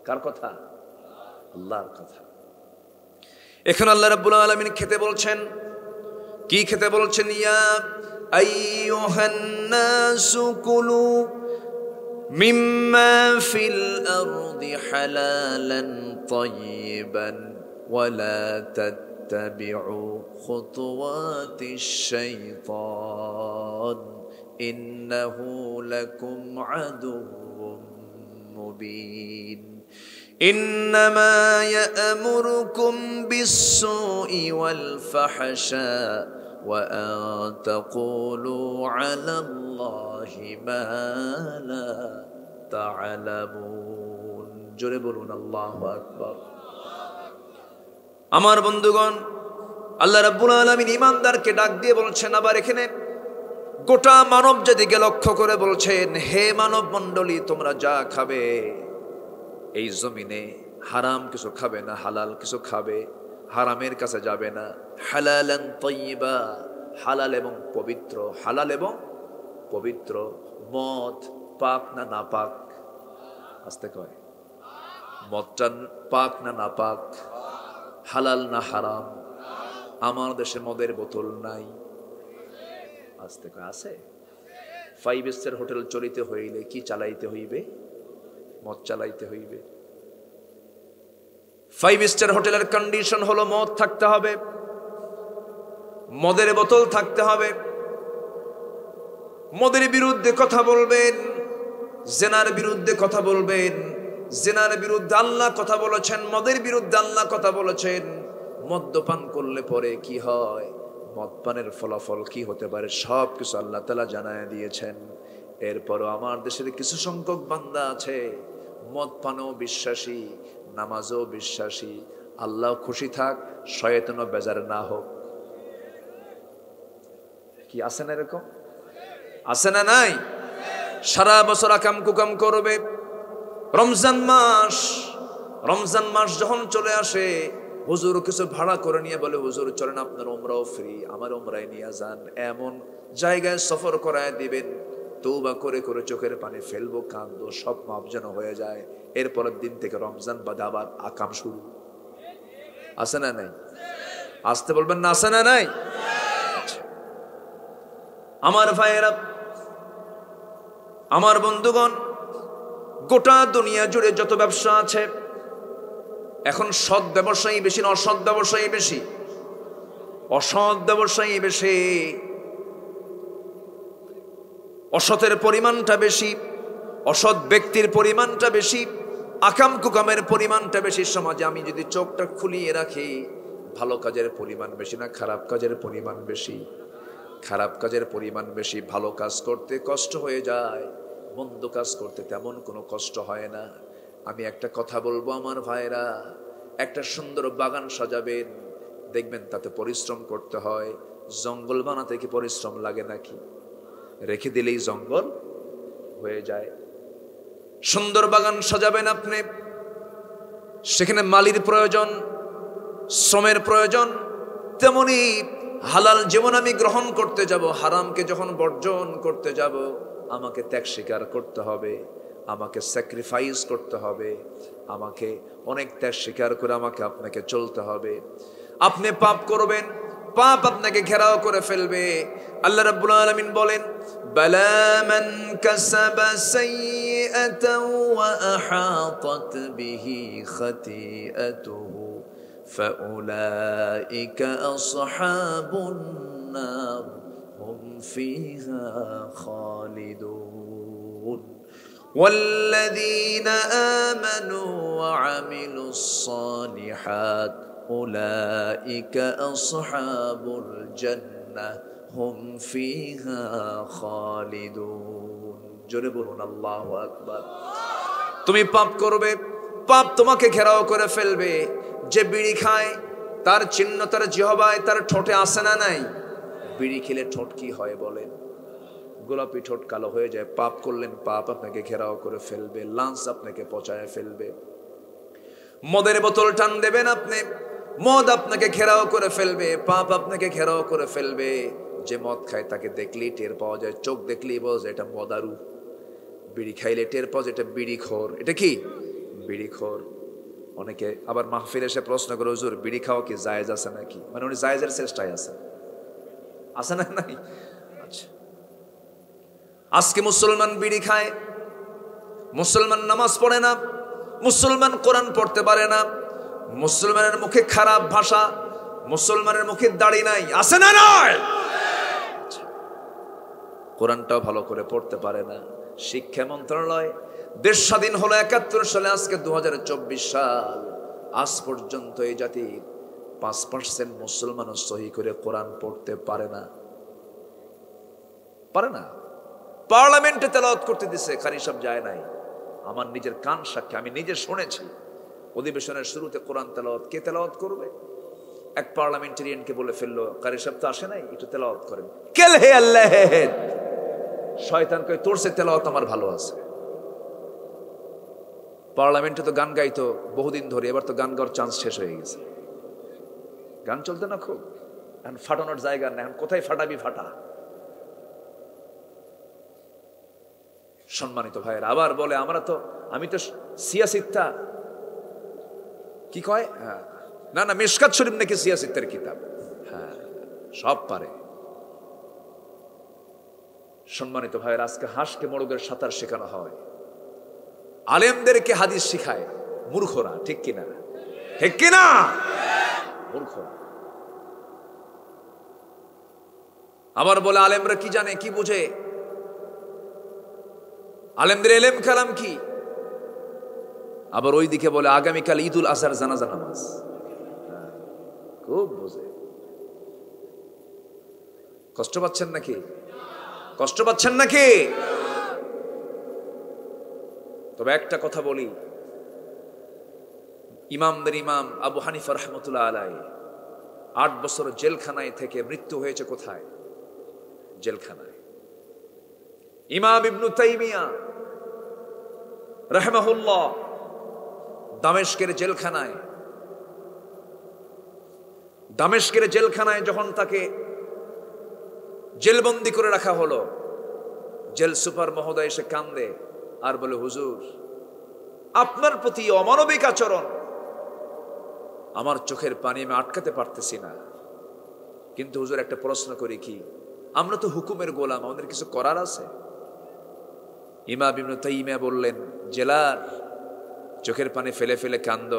কার কথা? আল্লাহর কথা। এখন আল্লাহ রাব্বুল আলামিন খেতে বলছেন, কি খেতে বলছেন? ইয়া আইয়ুহান নাসু কুলু মিম্মা ফিল আরদি হালালান তাইয়িবান ওয়া লা তাত্তাবিউ খুতুওয়াতিশ শাইতান ইন্নাহু লাকুম আদুউম মুবিন। إنما يأمركم بالسوء والفحشاء وأن تقولوا على الله ما لا تعلمون। জোরে বলুন আল্লাহু আকবার। আমার বন্ধুগণ, আল্লাহ রাব্বুল আলামিন ঈমানদারকে ডাক দিয়ে বলছেন, আবার এখানে গোটা মানব জাতিকে লক্ষ্য করে বলছেন, হে মানব মণ্ডলী, তোমরা যা খাবে এই জমিনে হারাম কিছু খাবে না, হালাল কিছু খাবে, হারামের কাছে যাবে না। হালালান তাইয়্যিবা, হালাল এবং পবিত্র, হালাল এবং পবিত্র। মদ পাক না নাপাক? আস্তে কয়, মদটা পাক না নাপাক? হালাল না হারাম? আমার দেশে মদের বোতল নাই, আস্তে কয় আছে। 5 স্টার হোটেল চলিতে হইলে কি চালাইতে হইবে? মদ চালাইতে হইবে। 5 স্টার হোটেলের কন্ডিশন হলো মদ থাকতে হবে, মদের বোতল থাকতে হবে। মদের বিরুদ্ধে কথা বলবেন, জেনার বিরুদ্ধে কথা বলবেন। জেনার বিরুদ্ধে আল্লাহ কথা বলেছেন, মদের বিরুদ্ধে আল্লাহ কথা বলেছেন। মদ্যপান করলে পরে কি হয়, মদপানের ফলাফল কি হতে পারে, সব কিছু আল্লাহ তাআলা জানায় দিয়েছেন। এরপরও আমার দেশের কিছু সংখ্যক বান্দা আছে মদ পানেও বিশ্বাসী, নামাজও বিশ্বাসী। আল্লাহ খুশি থাক, শয়তানও বেজার না হোক। কি আছে না এরকম? আছে না নাই? সারা বছর আকাম কুকাম করবে। রমজান মাস যখন চলে আসে, হুজুর কিছু ভাড়া করে নিয়ে বলে, হুজুর চলেন আপনার উমরাও ফ্রি, আমার উমরায় নিয়ে যান। এমন জায়গায় সফর করায় দিবেন, তওবা করে করে চোখের পানি ফেলবো, কাঁদবো, সব মাপ যেন হয়ে যায়। এরপরের দিন থেকে রমজান বাদে আবার আকাম শুরু। আছে না নাই? আসতে বলবেন না, আছে না নাই? আমার ভাইয়েরা, আমার বন্ধুগণ, গোটা দুনিয়া জুড়ে যত ব্যবসা আছে, এখন সৎ ব্যবসায়ী বেশি না অসৎ ব্যবসায়ী বেশি? অসৎ ব্যবসায়ী বেশি। অসতের পরিমাণটা বেশি, অসৎ ব্যক্তির পরিমাণটা বেশি, আকাম কুকামের পরিমাণটা বেশি সমাজে। আমি যদি চোখটা খুলিয়ে রাখি, ভালো কাজের পরিমাণ বেশি না খারাপ কাজের পরিমাণ বেশি? খারাপ কাজের পরিমাণ বেশি। ভালো কাজ করতে কষ্ট হয়ে যায়, মন্দ কাজ করতে তেমন কোনো কষ্ট হয় না। আমি একটা কথা বলবো আমার ভাইরা, একটা সুন্দর বাগান সাজাবেন, দেখবেন তাতে পরিশ্রম করতে হয়। জঙ্গল বানাতে কি পরিশ্রম লাগে নাকি? রেখে দিলেই জঙ্গল হয়ে যায়। সুন্দর বাগান সাজাবেন আপনি, সেখানে মালির প্রয়োজন, শ্রমের প্রয়োজন। তেমনি হালাল যেমন আমি গ্রহণ করতে যাব, হারামকে যখন বর্জন করতে যাব, আমাকে ত্যাগ স্বীকার করতে হবে, আমাকে স্যাক্রিফাইস করতে হবে, আমাকে অনেক ত্যাগ স্বীকার করে আমাকে আপনাকে চলতে হবে। আপনি পাপ করবেন, পাপ আপনাকে ঘেরাও করে ফেলবে। আল্লাহ রাব্বুল আলামিন বলেন, বালা মান কাসাবা সাইয়্যাতান ওয়া আহাতাত বিহি খাতিআতুহু ফাউলাইকা আসহাবুন নার হুম ফিহা খালিদুন والذين آمنوا وعملوا الصالحات أولئك أصحاب الجنة هم فيها خالدون। জোরে বলুন আল্লাহু আকবার। তুমি পাপ করবে, পাপ তোমাকে ঘেরাও করে ফেলবে। যে বিড়ি খায় তার চিহ্ন তার জিহ্বায়, তার ঠোঁটে আসে না নাই? বিড়ি খেলে ঠোঁট কি হয় বলেন? গোলাপি ঠোঁট কালো হয়ে যায়। পাপ করলেন, পাপ আপনাকে ঘেরাও করে ফেলবে, লাঞ্চ আপনাকে পচায় ফেলবে। মদের বোতল টান দেবেন আপনি, মদ আপনাকে ঘেরাও করে ফেলবে, পাপ আপনাকে ঘেরাও করে ফেলবে। যে মদ খায় তাকে দেখলেই টের পাওয়া যায়, চোখ দেখলেই বোঝা যায় এটা মদারু। বিড়ি খাইলে টের পাওয়া যায় এটা বিড়িখোর। এটা কি? বিড়িখোর। অনেকে আবার মাহফিল এসে প্রশ্ন করে, হুজুর বিড়ি খাওয়া কি জায়েজ আছে নাকি? মানে উনি জায়েজের চেষ্টায় আছে, আছে না নাই? আচ্ছা, আজকে মুসলমান বিড়ি খায়, মুসলমান নামাজ পড়ে না, মুসলমান কোরআন পড়তে পারে না, মুসলমানের মুখে খারাপ ভাষা, মুসলমানের মুখে দাড়ি নাই, আছে না নয়? কোরআনটাও ভালো করে পড়তে পারে না। শিক্ষা মন্ত্রণালয় দেশ স্বাধীন হলো ৭১ সালে, আজকে ২০২৪ সাল, আজ পর্যন্ত এই জাতির ৫% মুসলমানও সহি করে কোরআন পড়তে পারে না, পারে না। পার্লামেন্টে তেলাওয়াত করতে দিছে, কারি সাহেব যায় নাই। আমার নিজের কান সাক্ষী, আমি নিজে শুনেছি অধিবেশনের শুরুতে কোরআন তেলাওয়াত। কে তেলাওয়াত করবে? এক পার্লামেন্টেরিয়ানকে বলে ফেললো, কারি সাহেব তো আসে নাই, একটু তেলাওয়াত করেন। কেল হে আল্লাহ হে, শয়তান কই তোর সে তেলাওয়াত আমার ভালো আছে। পার্লামেন্টে তো গান গাইতো বহুদিন ধরে, এবার তো গান গাওয়ার চান্স শেষ হয়ে গেছে। গান চলতে না খুব, এখন ফাটানোর জায়গা না, এখন কোথায় ফাটাবি ফাটা। সম্মানিত ভাইয়ের, আবার বলে আমি তো সিয়াসিত্তা কি কয়, না না মিশকাত শরীফ নাকি সিয়াসিত্তের কিতাব, হ্যাঁ সব পারে। সম্মানিত ভাইয়ের, আজকে হাঁসকে মোরগের সাঁতার শেখানো হয়, আলেমদেরকে হাদিস শিখায় মূর্খরা, ঠিক কিনা? ঠিক কিনা? মূর্খরা। আবার বলে আলেমরা কি জানে, কি বুঝে, আলেমদের এলেম কালাম কি। আবার ওইদিকে বলে আগামীকাল ঈদুল আজহার জানাজা নামাজ, খুব বুঝে। কষ্ট পাচ্ছেন নাকি? কষ্ট পাচ্ছেন নাকি? তবে একটা কথা বলি, ইমামদের ইমাম আবু হানিফা রহমতুল্লাহ আলাইহি ৮ বছর জেলখানায় থেকে মৃত্যু হয়েছে কোথায়? জেলখানায়। ইমাম ইবনু তাইমিয়া রাহিমাহুল্লাহ দামেস্কের জেলখানায়, দামেস্কের জেলখানায় যখন তাকে জেলবন্দি করে রাখা হলো, জেল সুপার মহোদয় এসে কান্দে আর বলে, হুজুর আপনার প্রতি অমানবিক আচরণ, আমার চোখের পানি আমি আটকাতে পারতেছি না, কিন্তু হুজুর একটা প্রশ্ন করি, কি আমরা তো হুকুমের গোলাম, আমাদের কিছু করার আছে? ইমাম ইবনে তাইমিয়া বললেন, জেলার চোখের পানি ফেলে ফেলে কান্দ,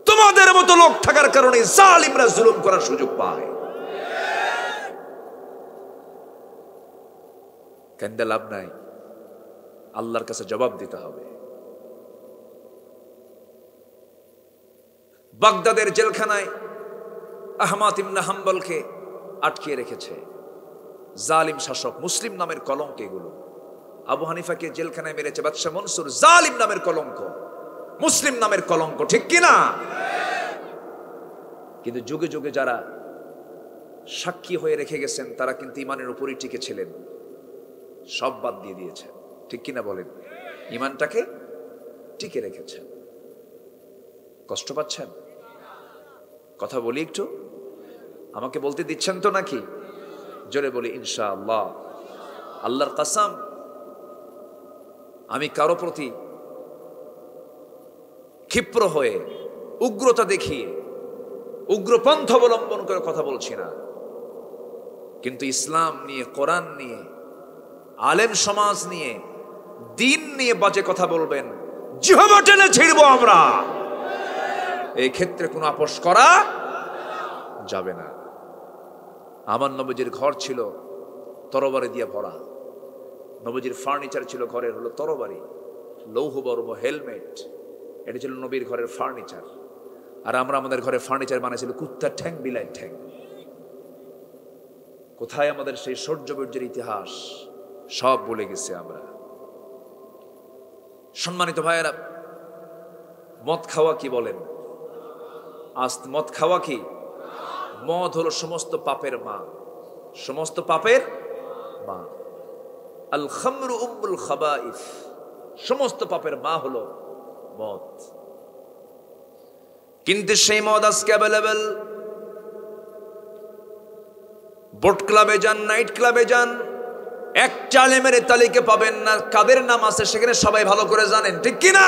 তোমাদের মতো লোক থাকার কারণে জালিমরা জুলুম করার সুযোগ পায়। কান্দা লাভ নাই, আল্লাহর কাছে জবাব দিতে হবে। বাগদাদের জেলখানায় আহমদ ইবনে হাম্বলকে আটকে রেখেছে জালিম শাসক, মুসলিম নামের কলঙ্ক এগুলো। আবু হানিফাকে জেলখানায় মেরেছে বাদশাহ মনসুর, জালিম নামের কলঙ্ক, মুসলিম নামের কলঙ্ক, ঠিক কিনা? কিন্তু যুগে যুগে যারা সাক্ষী হয়ে রেখে গেছেন তারা কিন্তু ইমানের উপরই টিকে ছিলেন, সব বাদ দিয়ে দিয়েছেন, ঠিক কিনা বলেন? ইমানটাকে টিকে রেখেছেন। কষ্ট পাচ্ছেন? কথা বলি একটু, আমাকে বলতে দিচ্ছেন তো নাকি? জোরে বলি ইনশাআল্লাহ। আল্লাহর কসম, আমি কারো প্রতি ক্ষিপ্র হয়ে উগ্রতা দেখিয়ে উগ্রপন্থ অবলম্বন করে কথা বলছি না, কিন্তু ইসলাম নিয়ে, কোরআন নিয়ে, আলেম সমাজ নিয়ে, দিন নিয়ে বাজে কথা বলবেন, জিহবা টেনে ছিড়ব আমরা। এই ক্ষেত্রে কোনো আপোষ করা যাবে না। আমার নবীজির ঘর ছিল তরবারি দিয়ে ভরা, নবীজির ফার্নিচার ছিল ঘরের হলো তরবারি, লৌহ বর্ম, হেলমেট, এটা ছিল নবীর ঘরের ফার্নিচার। আর আমরা আমাদের ঘরে ফার্নিচার বানাইছিল কুত্তার ঠ্যাং, বিলাই ঠ্যাং। কোথায় আমাদের সেই শৌর্যবীর্যের ইতিহাস? সব বলে গেছে আমরা। সম্মানিত ভাইয়েরা, মদ খাওয়া কি বলেন? আজ মদ খাওয়া কি? মদ হলো সমস্ত পাপের মা, সমস্ত পাপের মা। আল খামরু উম্মুল খাবাইস, সমস্ত পাপের মা হলো মদ। কিন্তু সেই মদ আজকে অ্যাভেলেবেল। বোট ক্লাবে যান, নাইট ক্লাবে যান, এক চালেমের তালিকা পাবেন না কাদের নাম আছে সেখানে, সবাই ভালো করে জানেন, ঠিক কিনা?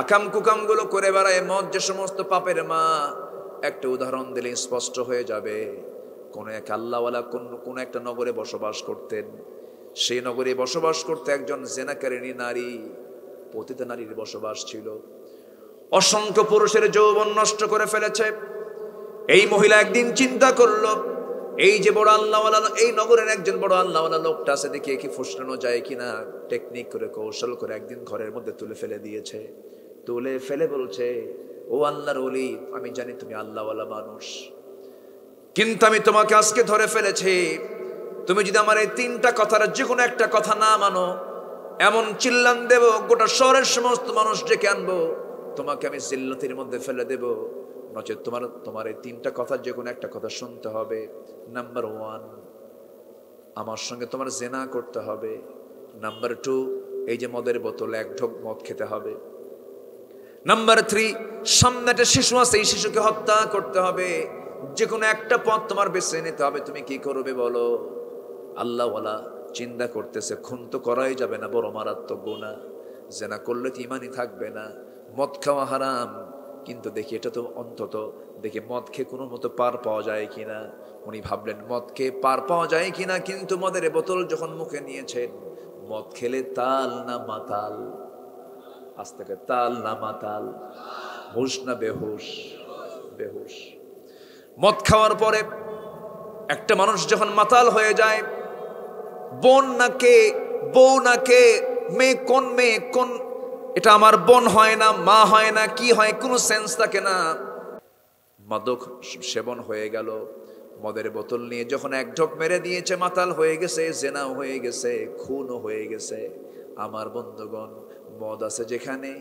আকাম কুকাম গুলো করে বেড়ায়, মদ যে সমস্ত পাপের মা। একটা উদাহরণ দিলে স্পষ্ট হয়ে যাবে। কোন এক আল্লাহওয়ালা কোন একটা নগরে বসবাস করতেন। সেই নগরে বসবাস করতে একজন জেনাকারিনী নারী, পতিতা নারীর বসবাস ছিল। অসংখ্য পুরুষের যৌবন নষ্ট করে ফেলেছে। এই মহিলা একদিন চিন্তা করলো, এই যে বড় আল্লাহওয়ালা, এই নগরের একজন বড় আল্লাহওয়ালা লোকটা আছে, দেখি কি ফুসলানো যায় কিনা। টেকনিক করে, কৌশল করে একদিন ঘরের মধ্যে তুলে ফেলে দিয়েছে। তুলে ফেলে বলছে, ও আল্লাহর ওলি, আমি জানি তুমি আল্লাহওয়ালা মানুষ, কিন্তু আমি তোমাকে আজকে ধরে ফেলেছি। তুমি যদি আমার এই তিনটা কথার যে কোনো একটা কথা না মানো, এমন চিল্লান দেব, গোটা শহরের সমস্ত মানুষ ডেকে আনবো, তোমাকে আমি জিল্লতির মধ্যে ফেলে দেব। নচেত তোমার এই তিনটা কথার যে কোনো একটা কথা শুনতে হবে। নাম্বার 1, আমার সঙ্গে তোমার জেনা করতে হবে। নাম্বার 2, এই যে মদের বোতলে এক ঢোক মদ খেতে হবে। নাম্বার 3, সামনে একটা শিশু আছে, এই শিশুকে হত্যা করতে হবে। যে কোনো একটা পথ তোমার বেছে নিতে হবে। তুমি কি করবে বলো? আল্লাহওয়ালা চিন্তা করতেছে, খুন তো করাই যাবে না, বড় মারাত্মক গুনাহ। জেনা করলে তো ইমানই থাকবে না। মদ খাওয়া হারাম, কিন্তু দেখি এটা তো অন্তত দেখি মদ খেয়ে কোনো মতো পার পাওয়া যায় কিনা। উনি ভাবলেন মদ খেয়ে পার পাওয়া যায় কিনা, কিন্তু মদের বোতল যখন মুখে নিয়েছেন, মদ খেলে তাল না মাতাল, আজ থেকে তাল না মাতাল, হুশ না বেহুশ? বেহুশ। মদ খাওয়ার পরে একটা মানুষ যখন মাতাল হয়ে যায়, বোন না কে, বউ না কে, মেয়ে কোন, এটা আমার বোন হয় না, মা হয় না, কি হয়, কোনো সেন্স থাকে না। মাদক সেবন হয়ে গেল। মদের বোতল নিয়ে যখন এক ঢোক মেরে দিয়েছে, মাতাল হয়ে গেছে, জেনাও হয়ে গেছে, খুনও হয়ে গেছে। আমার বন্ধুগণ, মদ আছে যেখানে,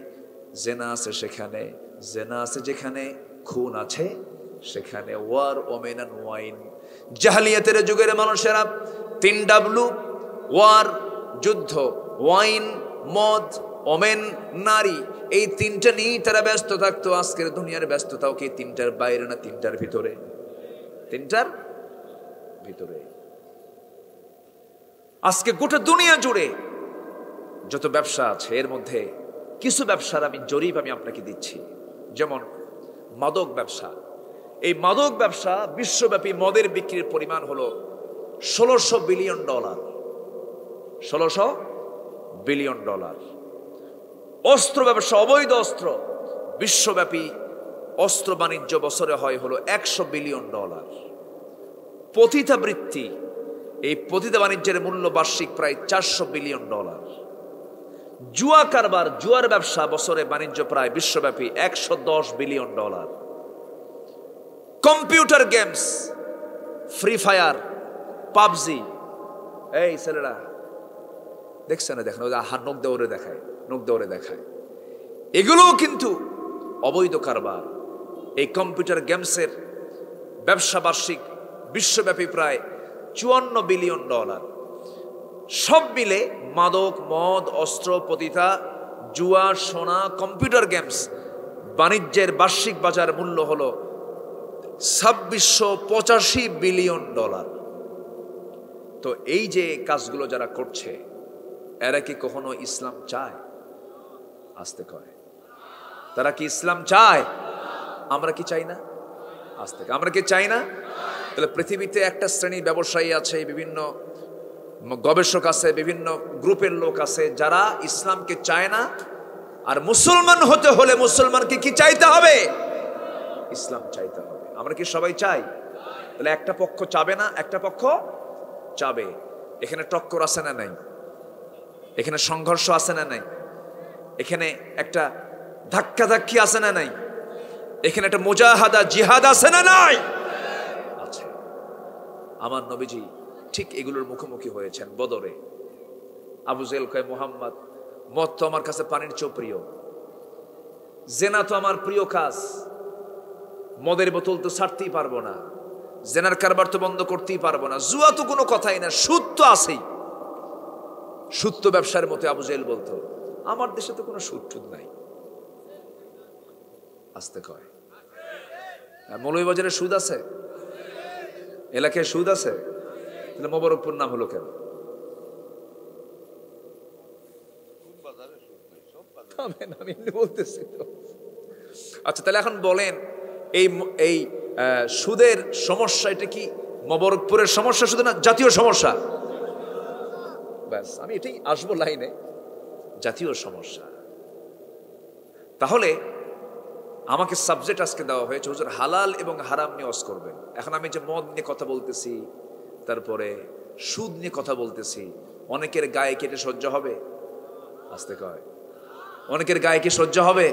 জেনা আছে সেখানে, জেনা আছে যেখানে, খুন আছে সেখানে। War, women and wine. জাহালিয়াতের যুগের মানুষেরা 3W, ওয়ার যুদ্ধ, ওয়াইন মদ, ওমেন নারী, এই তিনটা নিয়েই তারা ব্যস্ত থাকতো। আজকের দুনিয়ার ব্যস্ততাও কি তিনটার বাইরে না তিনটার ভিতরে? তিনটার ভিতরে। আজকে গোটা দুনিয়া জুড়ে যত ব্যবসা আছে, এর মধ্যে কিছু ব্যবসার জরিপ আমি আপনাকে দিচ্ছি। যেমন মাদক ব্যবসা। এই মাদক ব্যবসা বিশ্বব্যাপী মদের বিক্রির পরিমাণ হলো $1600 বিলিয়ন। $1600 বিলিয়ন। অস্ত্র ব্যবসা, অবৈধ অস্ত্র, বিশ্বব্যাপী অস্ত্র বাণিজ্য বছরে হয় হলো $100 বিলিয়ন। পতিতাবৃত্তি, এই পতিতা বাণিজ্যের মূল্য বার্ষিক প্রায় $400 বিলিয়ন। জুয়া কারবার, জুয়ার ব্যবসা বছরে বাণিজ্য প্রায় বিশ্বব্যাপী $110 billion. Computer games, free fire, PUBG, এই ছেলেরা দেখছে না, দেখেন নখ দৌড়ে দেখায়, এগুলোও কিন্তু অবৈধ কারবার। এই কম্পিউটার গেমসের ব্যবসা বার্ষিক বিশ্বব্যাপী প্রায় $54 বিলিয়ন। সব মিলে মাদক, মদ, অস্ত্র, পতিতা, জুয়া, সোনা, কম্পিউটার গেমস বাণিজ্যের বার্ষিক বাজার মূল্য হলো $2685 বিলিয়ন। তো এই যে কাজগুলো যারা করছে, এরা কি কখনো ইসলাম চায়? আসতে কয়, তারা কি ইসলাম চায়? আমরা কি চাই না? আসতে আমরা কি চাই না? তাহলে পৃথিবীতে একটা শ্রেণী ব্যবসায়ী আছে, বিভিন্ন গবেষক আছে, বিভিন্ন গ্রুপের লোক আছে যারা ইসলামকে চায় না। আর মুসলমান হতে হলে মুসলমানকে কি চাইতে হবে? ইসলাম চাইতে হবে। আমরা কি সবাই চাই? তাহলে একটা পক্ষ চাবে না, একটা পক্ষ চাবে। এখানে টক্কর আছে না নাই? এখানে সংঘর্ষ আছে না নাই? এখানে একটা ধাক্কাধাক্কি আছে না নাই? এখানে একটা মুজাহাদা, জিহাদ আছে না নাই? আছে। আমার নবীজি ঠিক এগুলোর মুখোমুখি হয়েছেন বদরে। আবু জেহেল কয়, মুহাম্মদ, মদ তো আমার কাছে পানির চেয়েও প্রিয়, জেনা তো আমার প্রিয় কাজ, মদের বোতল তো ছাড়তেই পারবো না, জেনার কারবার তো বন্ধ করতেই পারবো না, জুয়া তো কোনো কথাই না, সুদ তো আছেই, সুদ তো ব্যবসার মতো। আবু জেহেল বলতো, আমার দেশে তো কোনো সুদ টুদ নাই। আসতে কয়, মৌলভীবাজারে সুদ আছে? এলাকায় সুদ আছে? তাহলে মোবারকপুর নাম হলো কেন? খাবেন, আমি এমনি বলতেছি তো। আচ্ছা তাহলে এখন বলেন এই সুদের সমস্যা এটা কি মোবারকপুরের সমস্যা শুধু না, জাতীয় সমস্যা? ব্যাস, আমি এটাই আসবো লাইনে, জাতীয় সমস্যা। তাহলে আমাকে সাবজেক্ট আজকে দেওয়া হয়েছে, হুজুর হালাল এবং হারাম নিয়ে ওয়াজ করবেন। এখন আমি যে মদ নিয়ে কথা বলতেছি, তারপরে সুদ নিয়ে কথা বলতেছি, অনেকের গায়ে কেটে সহ্য হবে? আসতে কয়, অনেকের গায়ে কি সহ্য হবে?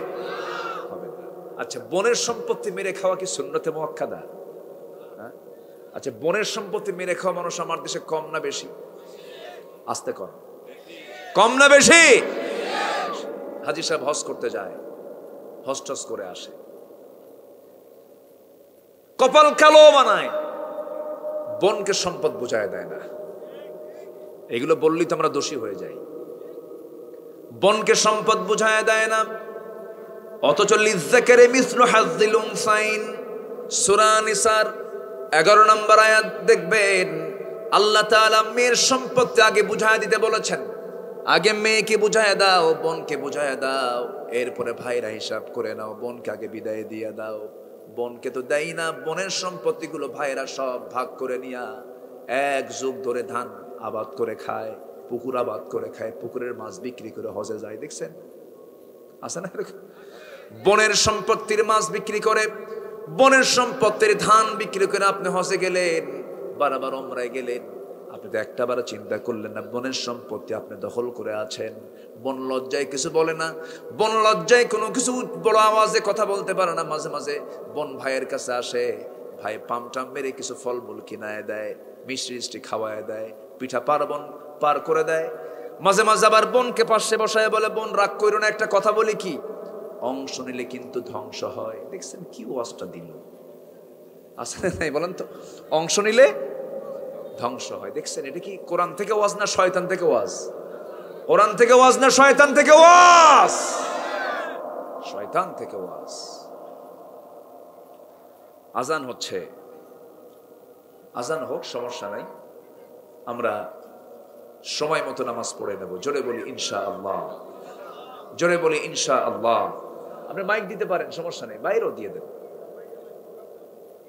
হবে না। আচ্ছা বোনের সম্পত্তি মেরে খাওয়া কি সুন্নতে মুআক্কাদা? আচ্ছা বোনের সম্পত্তি মেরে খাওয়া মানুষ আমার দেশে কম না বেশি? আসতে কম, কম না বেশি? হাজী সাহেব হজ করতে যায়, হজ টজ করে আসে, কপাল কালো বানায়, বোনকে সম্পদ বুঝায় দেয় না। এগুলো বললেই তো আমরা দোষী হয়ে যাই। বোনকে সম্পদ বুঝায় দেয় না, অথচ লিযযাকারি মিসলু হাযযিল উনসাইন, সূরা নিসার 11 নম্বর আয়াত দেখবেন আল্লাহ তাআলা মেয়ের সম্পত্তি আগে বুঝায় দিতে বলেছেন। আগে মেয়েকে বুঝায় দাও, বোনকে বুঝায় দাও, এরপরে ভাইরা হিসাব করে নাও, বোনকে আগে বিদায় দিয়ে দাও। বোনকে তো দেয় না, বোনের সম্পত্তিগুলো ভাইরা সব ভাগ করে নিয়া এক যুগ ধরে ধান আবাদ করে খায়, পুকুর আবাদ করে খায়, পুকুরের মাছ বিক্রি করে হজে যায়। দেখছেন আছে না এরকম? বোনের সম্পত্তির মাছ বিক্রি করে, বোনের সম্পত্তির ধান বিক্রি করে আপনি হজে গেলেন, বারবার উমরায় গেলেন, আপনি তো একটাবার চিন্তা করলেন না বোনের সম্পত্তি আপনি দখল করে আছেন। বোন লজ্জায় কিছু বলে না, বোন লজ্জায় কোনো কিছু বড় আওয়াজে কথা বলতে পারে না। মাঝে মাঝে বোন ভাইয়ের কাছে আসে, ভাই পামটাম মেরে কিছু ফলমূল কিনায় দেয়, মিষ্টি খাওয়ায় দেয়, পিঠা পার্বণ পার করে দেয়। মাঝে মাঝে আবার বোনকে পাশে বসায় বলে, বোন রাগ করো না, একটা কথা বলি কি, অংশ নিলে কিন্তু ধ্বংস হয়। দেখছেন কি ওয়াজটা দিল, আসলে নাই বলেন তো? অংশ নিলে ধ্বংস হয়। দেখছেন এটা কি কোরআন থেকে ওয়াজ না শয়তান থেকে ওয়াজ? কোরআন থেকে ওয়াজ না শয়তান থেকে ওয়াজ? শয়তান থেকে ওয়াজ। আজান হচ্ছে, আজান হোক, সমস্যা নাই, আমরা সময় মতো নামাজ পড়ে নেব। জোরে বলি ইনশাআল্লাহ, জোরে বলি ইনশাআল্লাহ। আপনি মাইক দিতে পারেন, সমস্যা নেই, বাইরেও দিয়ে দেন,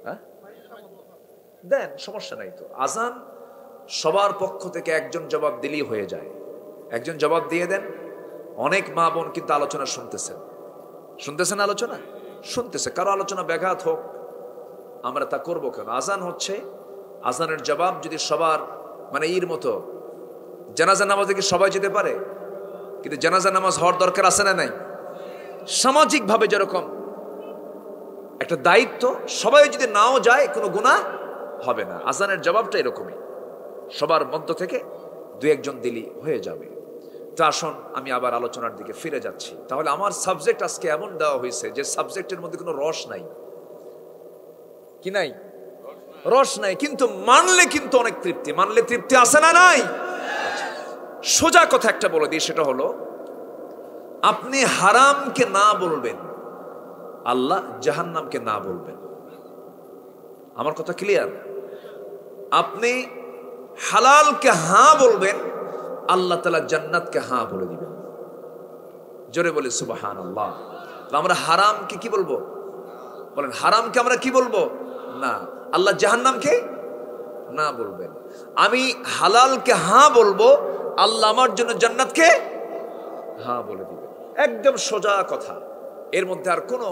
হ্যাঁ দেন, সমস্যা নাই তো। আজান সবার পক্ষ থেকে একজন জবাব দিলেই হয়ে যায়, একজন জবাব দিয়ে দেন। অনেক মা বোন কিন্তু আলোচনা শুনতেছেন, শুনতেছেন, আলোচনা শুনতেছে, কারো আলোচনা ব্যাঘাত হোক, আমরা তা করবো কেন? আজান হচ্ছে, আজানের জবাব যদি সবার মানে ইর মতো, জানাজা নামাজে কি সবাই যেতে পারে? কিন্তু জানাজা নামাজ হওয়ার দরকার আছে না নাই? সামাজিকভাবে যেরকম একটা দায়িত্ব, সবাই যদি নাও যায় কোনো গুনাহ হবে না। আজানের জবাবটা এরকমই, সবার মধ্য থেকে দু একজন দিলি হয়ে যাবে। তো আসুন আমি আবার আলোচনার দিকে ফিরে যাচ্ছি। তাহলে আমার সাবজেক্ট আজকে এমন দেওয়া হয়েছে যে সাবজেক্টের মধ্যে কোনো রস নাই। কি নাই? রস নাই, কিন্তু মানলে কিন্তু অনেক তৃপ্তি। মানলে তৃপ্তি আছে না নাই? সোজা কথা একটা বলে দিই, সেটা হলো আপনি হারামকে না বলবেন, আল্লাহ জাহান্নামকে না বলবেন। আমার কথা ক্লিয়ার? আপনি হালালকে হ্যাঁ বলবেন, আল্লাহ তাআলা জান্নাতকে হ্যাঁ বলে দিবেন। জোরে বলে সুবহানাল্লাহ। আমরা হারামকে কি বলবো? বলেন, হারামকে আমরা কি বলবো? না। আল্লাহ জাহান্নামকে না বলবেন। আমি হালালকে হ্যাঁ বলবো, আল্লাহ আমার জন্য জান্নাতকে হ্যাঁ বলে দিবেন। একদম সোজা কথা, এর মধ্যে আর কোনো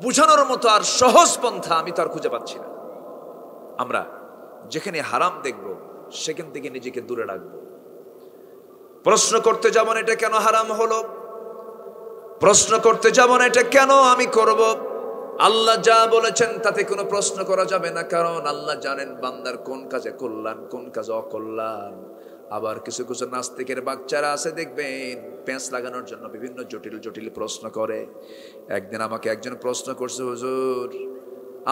বুঝানোর মতো আর সহজ পন্থা আমি তো আর খুঁজে পাচ্ছি না। আমরা যেখানে হারাম দেখব সেখান থেকে নিজেকে দূরে রাখবো। প্রশ্ন করতে যাব না এটা কেন হারাম হলো, প্রশ্ন করতে যাব না এটা কেন আমি করব। আল্লাহ যা বলেছেন তাতে কোনো প্রশ্ন করা যাবে না, কারণ আল্লাহ জানেন বান্দার কোন কাজে কল্যাণ, কোন কাজে অকল্যাণ। আবার কিছু কিছু নাস্তিকের বাচ্চারা আছে, দেখবেন পেঁচ লাগানোর জন্য বিভিন্ন জটিল জটিল প্রশ্ন করে। একদিন আমাকে একজন প্রশ্ন করছে, হুজুর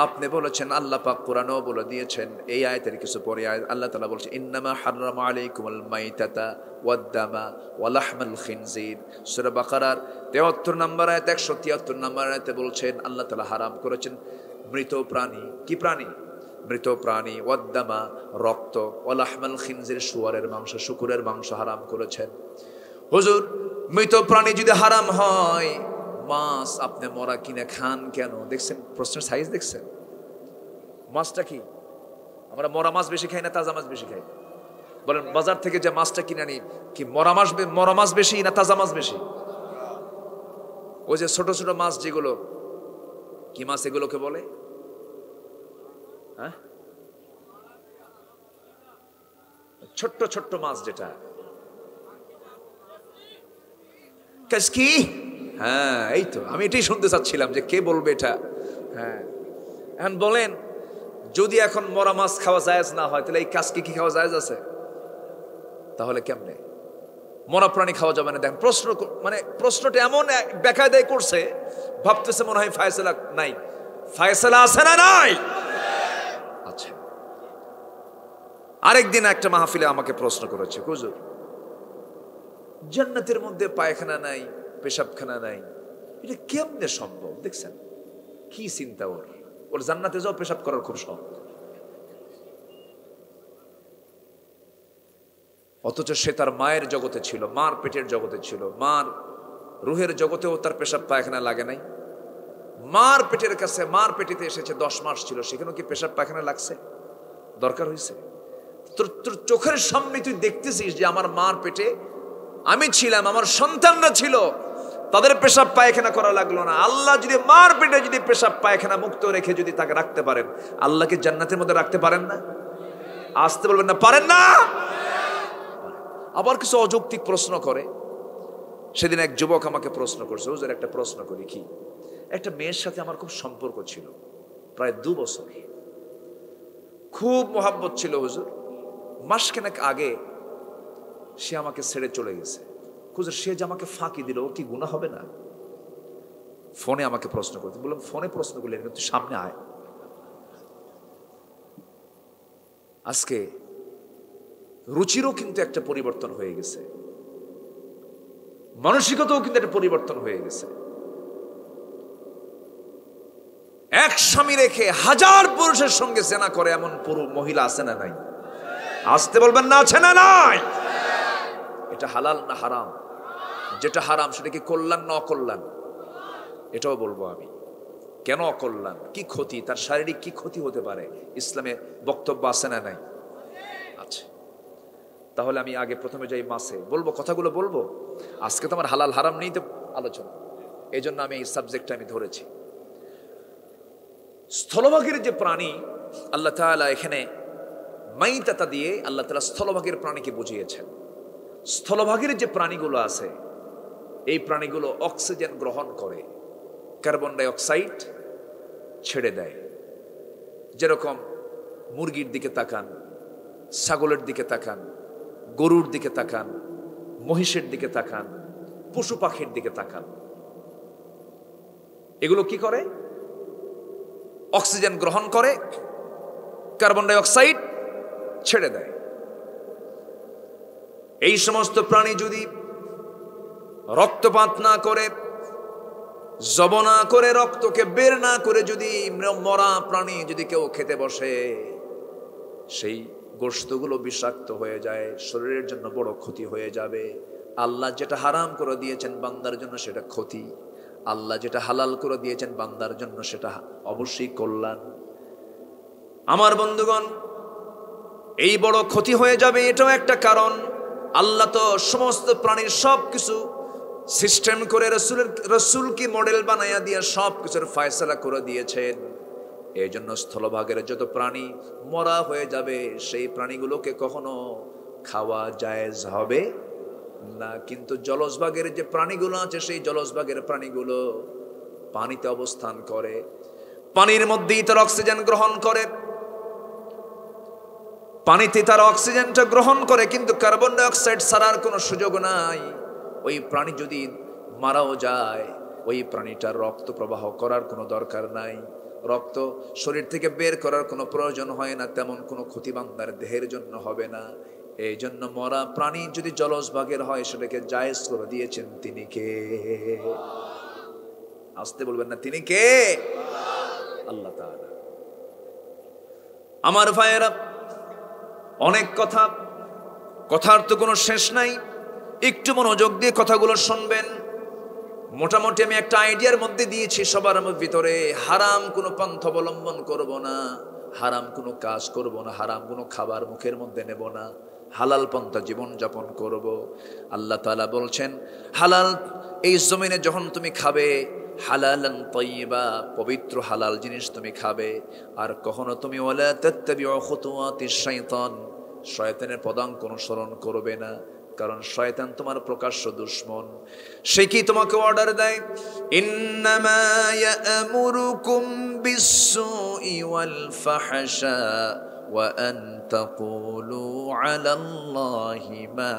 আপনি বলেছেন, আল্লাহ পাক কোরআনেও বলে দিয়েছেন, এই আয়াতের কিছু পরে আল্লাহ তাআলা বলছে ইন্নামা হাররামা আলাইকুমুল মাইতাতা ওয়াদ-দামা ওয়া লাহমাল খিনজির। সূরা বাকারার 73 নম্বর আয়াত, 173 নম্বর আয়াতে বলছেন আল্লাহ তাআলা হারাম করেছেন মৃত প্রাণী। কি প্রাণী? মৃত প্রাণী, ওয়াদ-দামা রক্ত, ওয়া লাহমাল খিনজির শুয়োরের মাংস, শূকরের মাংস হারাম করেছেন। হুজুর মৃত প্রাণী যদি হারাম হয়, মাছ আপনি মরা কিনে খান কেন? দেখছেন প্রশ্নের সাইজ দেখছেন? মাছটা কি আমরা মরা মাছ বেশি খাই না তাজা মাছ বেশি খাই? বলেন বাজার থেকে যে মাছটা কিনে আনি কি মরা মাছ বেশি না তাজা মাছ বেশি? ওই যে ছোট ছোট মাছ যেগুলো, কি মাছ এগুলোকে বলে? হ্যাঁ, ছোট্ট ছোট্ট মাছ যেটা কাসকি। হ্যাঁ এই তো, আমি এটাই শুনতে চাচ্ছিলাম যে কে বলবে এটা। হ্যাঁ এখন বলেন, যদি এখন মরা মাছ খাওয়া জায়েজ না হয়, তাহলে এই কাসকি কি খাওয়া জায়েজ আছে? তাহলে কেমনে মরা প্রাণী খাওয়া যাবে না? দেখেন প্রশ্ন, মানে প্রশ্নটা এমন বেকায়দায় করছে, ভাবতেছে মনে হয় ফায়সালা নাই। ফায়সালা আছে না নাই? আচ্ছা, আরেকদিন একটা মাহফিলে আমাকে প্রশ্ন করেছে, হুজুর জান্নাতের মধ্যে পায়খানা নাই, পেশাবখানা নাই, এটা কেমনে সম্ভব? দেখছেন কি চিন্তা ওর, ওর জান্নাতে যাও পেশাব করার খুব শখ, অথচ সে তার মায়ের জগতে ছিল, মার পেটের জগতে ছিল, মার রুহের জগতেও তার পেশাব পায়খানা লাগে নাই। মার পেটের কাছে, মার পেটিতে এসেছে 10 মাস ছিল, সেখানেও কি পেশাব পায়খানা লাগছে? দরকার হয়েছে? তোর চোখের সামনে তুই দেখতেছিস যে আমার মার পেটে আমি ছিলাম, আমার সন্তানরা ছিল, তাদের পেশাব পায়খানা করা লাগলো না। আল্লাহ যদি মার পেটে যদি পেশাব পায়খানা মুক্ত রেখে যদি তাকে রাখতে পারেন, আল্লাহকে জান্নাতের মধ্যে রাখতে পারেন না? আসতে বলবেন না পারেন না? আবার কিছু অযৌক্তিক প্রশ্ন করে। সেদিন এক যুবক আমাকে প্রশ্ন করছে, হুজুর একটা প্রশ্ন করি, কি একটা মেয়ের সাথে আমার খুব সম্পর্ক ছিল, প্রায় 2 বছর, খুব মোহাব্বত ছিল হুজুর। মাসখানেক আগে সে আমাকে ছেড়ে চলে গেছে। হুজুর সে যে আমাকে ফাঁকি দিল, ওর কি গুনাহ হবে না? ফোনে আমাকে প্রশ্ন করতে বললাম, ফোনে প্রশ্ন করলেন কিন্তু সামনে আয়। আজকে রুচিরও কিন্তু একটা পরিবর্তন হয়ে গেছে, মানসিকতাও কিন্তু একটা পরিবর্তন হয়ে গেছে। এক স্বামী রেখে 1000 পুরুষের সঙ্গে জেনা করে এমন পুরুষ মহিলা আছে না নাই? আসতে বলবেন না আছে না নাই? এটা হালাল না হারাম? যেটা হারাম সেটা কি কল্যাণ না অকল্যাণ? এটাও বলবো আমি। কেন অকল্যাণ, কি ক্ষতি, তার শারীরিক কি ক্ষতি হতে পারে, ইসলামে বক্তব্য আছে না নাই? আচ্ছা, তাহলে আমি আগে প্রথমে যাই মাছে, বলবো কথাগুলো বলবো। আজকে তো আমার হালাল হারাম নেই তো আলোচনা, এই জন্য আমি এই সাবজেক্টটা আমি ধরেছি। স্থলভাগের যে প্রাণী আল্লাহ তাআলা এখানে মাইতাতা দিয়ে আল্লাহ তাআলা স্থলভাগের প্রাণীকে বুঝিয়েছেন। স্থলভাগের যে প্রাণীগুলো আছে, এই প্রাণীগুলো অক্সিজেন গ্রহণ করে, কার্বন ডাই অক্সাইড ছেড়ে দেয়। যেরকম মুরগির দিকে তাকান, ছাগলের দিকে তাকান, গরুর দিকে তাকান, মহিষের দিকে তাকান, পশু পাখির দিকে তাকান, এগুলো কি করে? অক্সিজেন গ্রহণ করে, কার্বন ডাই অক্সাইড ছেড়ে দেয়। এই সমস্ত প্রাণী যদি রক্তপাত না করে, জব না করে, রক্তকে বের না করে যদি মরা প্রাণী যদি কেউ খেতে বসে, সেই গোশতগুলো বিষাক্ত হয়ে যায়, শরীরের জন্য বড় ক্ষতি হয়ে যাবে। আল্লাহ যেটা হারাম করে দিয়েছেন বান্দার জন্য সেটা ক্ষতি, আল্লাহ যেটা হালাল করে দিয়েছেন বান্দার জন্য সেটা অবশ্যই কল্যাণ। আমার বন্ধুগণ, এই বড় ক্ষতি হয়ে যাবে, এটাও একটা কারণ। আল্লাহ তো সমস্ত প্রাণীর সব কিছু সিস্টেম করে রসুলকে মডেল বানাইয়া দিয়ে সব কিছুর ফয়সালা করে দিয়েছেন। এই জন্য স্থলভাগের যত প্রাণী মরা হয়ে যাবে, সেই প্রাণীগুলোকে কখনো খাওয়া জায়েজ হবে না। কিন্তু জলজভাগের যে প্রাণীগুলো আছে, সেই জলজভাগের প্রাণীগুলো পানিতে অবস্থান করে, পানির মধ্যেই তার অক্সিজেন গ্রহণ করে, পানিতে তার অক্সিজেনটা গ্রহণ করে, কিন্তু কার্বন ডাই অক্সাইড ছাড়ার কোনো সুযোগ নাই। ওই প্রাণী যদি মারাও যায়, ওই প্রাণীটার রক্ত প্রবাহ করার কোনো দরকার নাই, রক্ত শরীর থেকে বের করার কোনো প্রয়োজন হয় না, তেমন কোনো ক্ষতি বান্দার দেহের জন্য হবে না। এই জন্য মরা প্রাণী যদি জলজ ভাগের হয়, সেটাকে জায়েজ করে দিয়েছেন তিনি কে? আসতে বলবেন না তিনি কে? আল্লাহ তাআলা। আমার ভাইয়েরা, অনেক কথা, কথার তো কোনো শেষ নাই। একটু মনোযোগ দিয়ে কথাগুলো শুনবেন। মোটামুটি আমি একটা আইডিয়ার মধ্যে দিয়েছি সবার ভিতরে। হারাম কোনো পন্থা অবলম্বন করব না, হারাম কোনো কাজ করব না, হারাম কোনো খাবার মুখের মধ্যে নেব না, হালাল পন্থা জীবন যাপন করব। আল্লাহ তাআলা বলছেন হালাল এই জমিনে যখন তুমি খাবে, হালালান তাইয়্যিবা, পবিত্র হালাল জিনিস তুমি খাবে। আর কখনো তুমি ওয়ালা তাত্তাবিউ খুতুওয়াতিশ শাইতান, শয়তানের পদাঙ্ক অনুসরণ করবে না, কারণ শয়তান তোমার প্রকাশ্য দুশমন। সে কি তোমাকে অর্ডার দেয়, ইন্নামা ইয়া'মুরুকুম বিস-সুই ওয়াল ফাহশা ওয়া আন তাকুলু আলাল্লাহি মা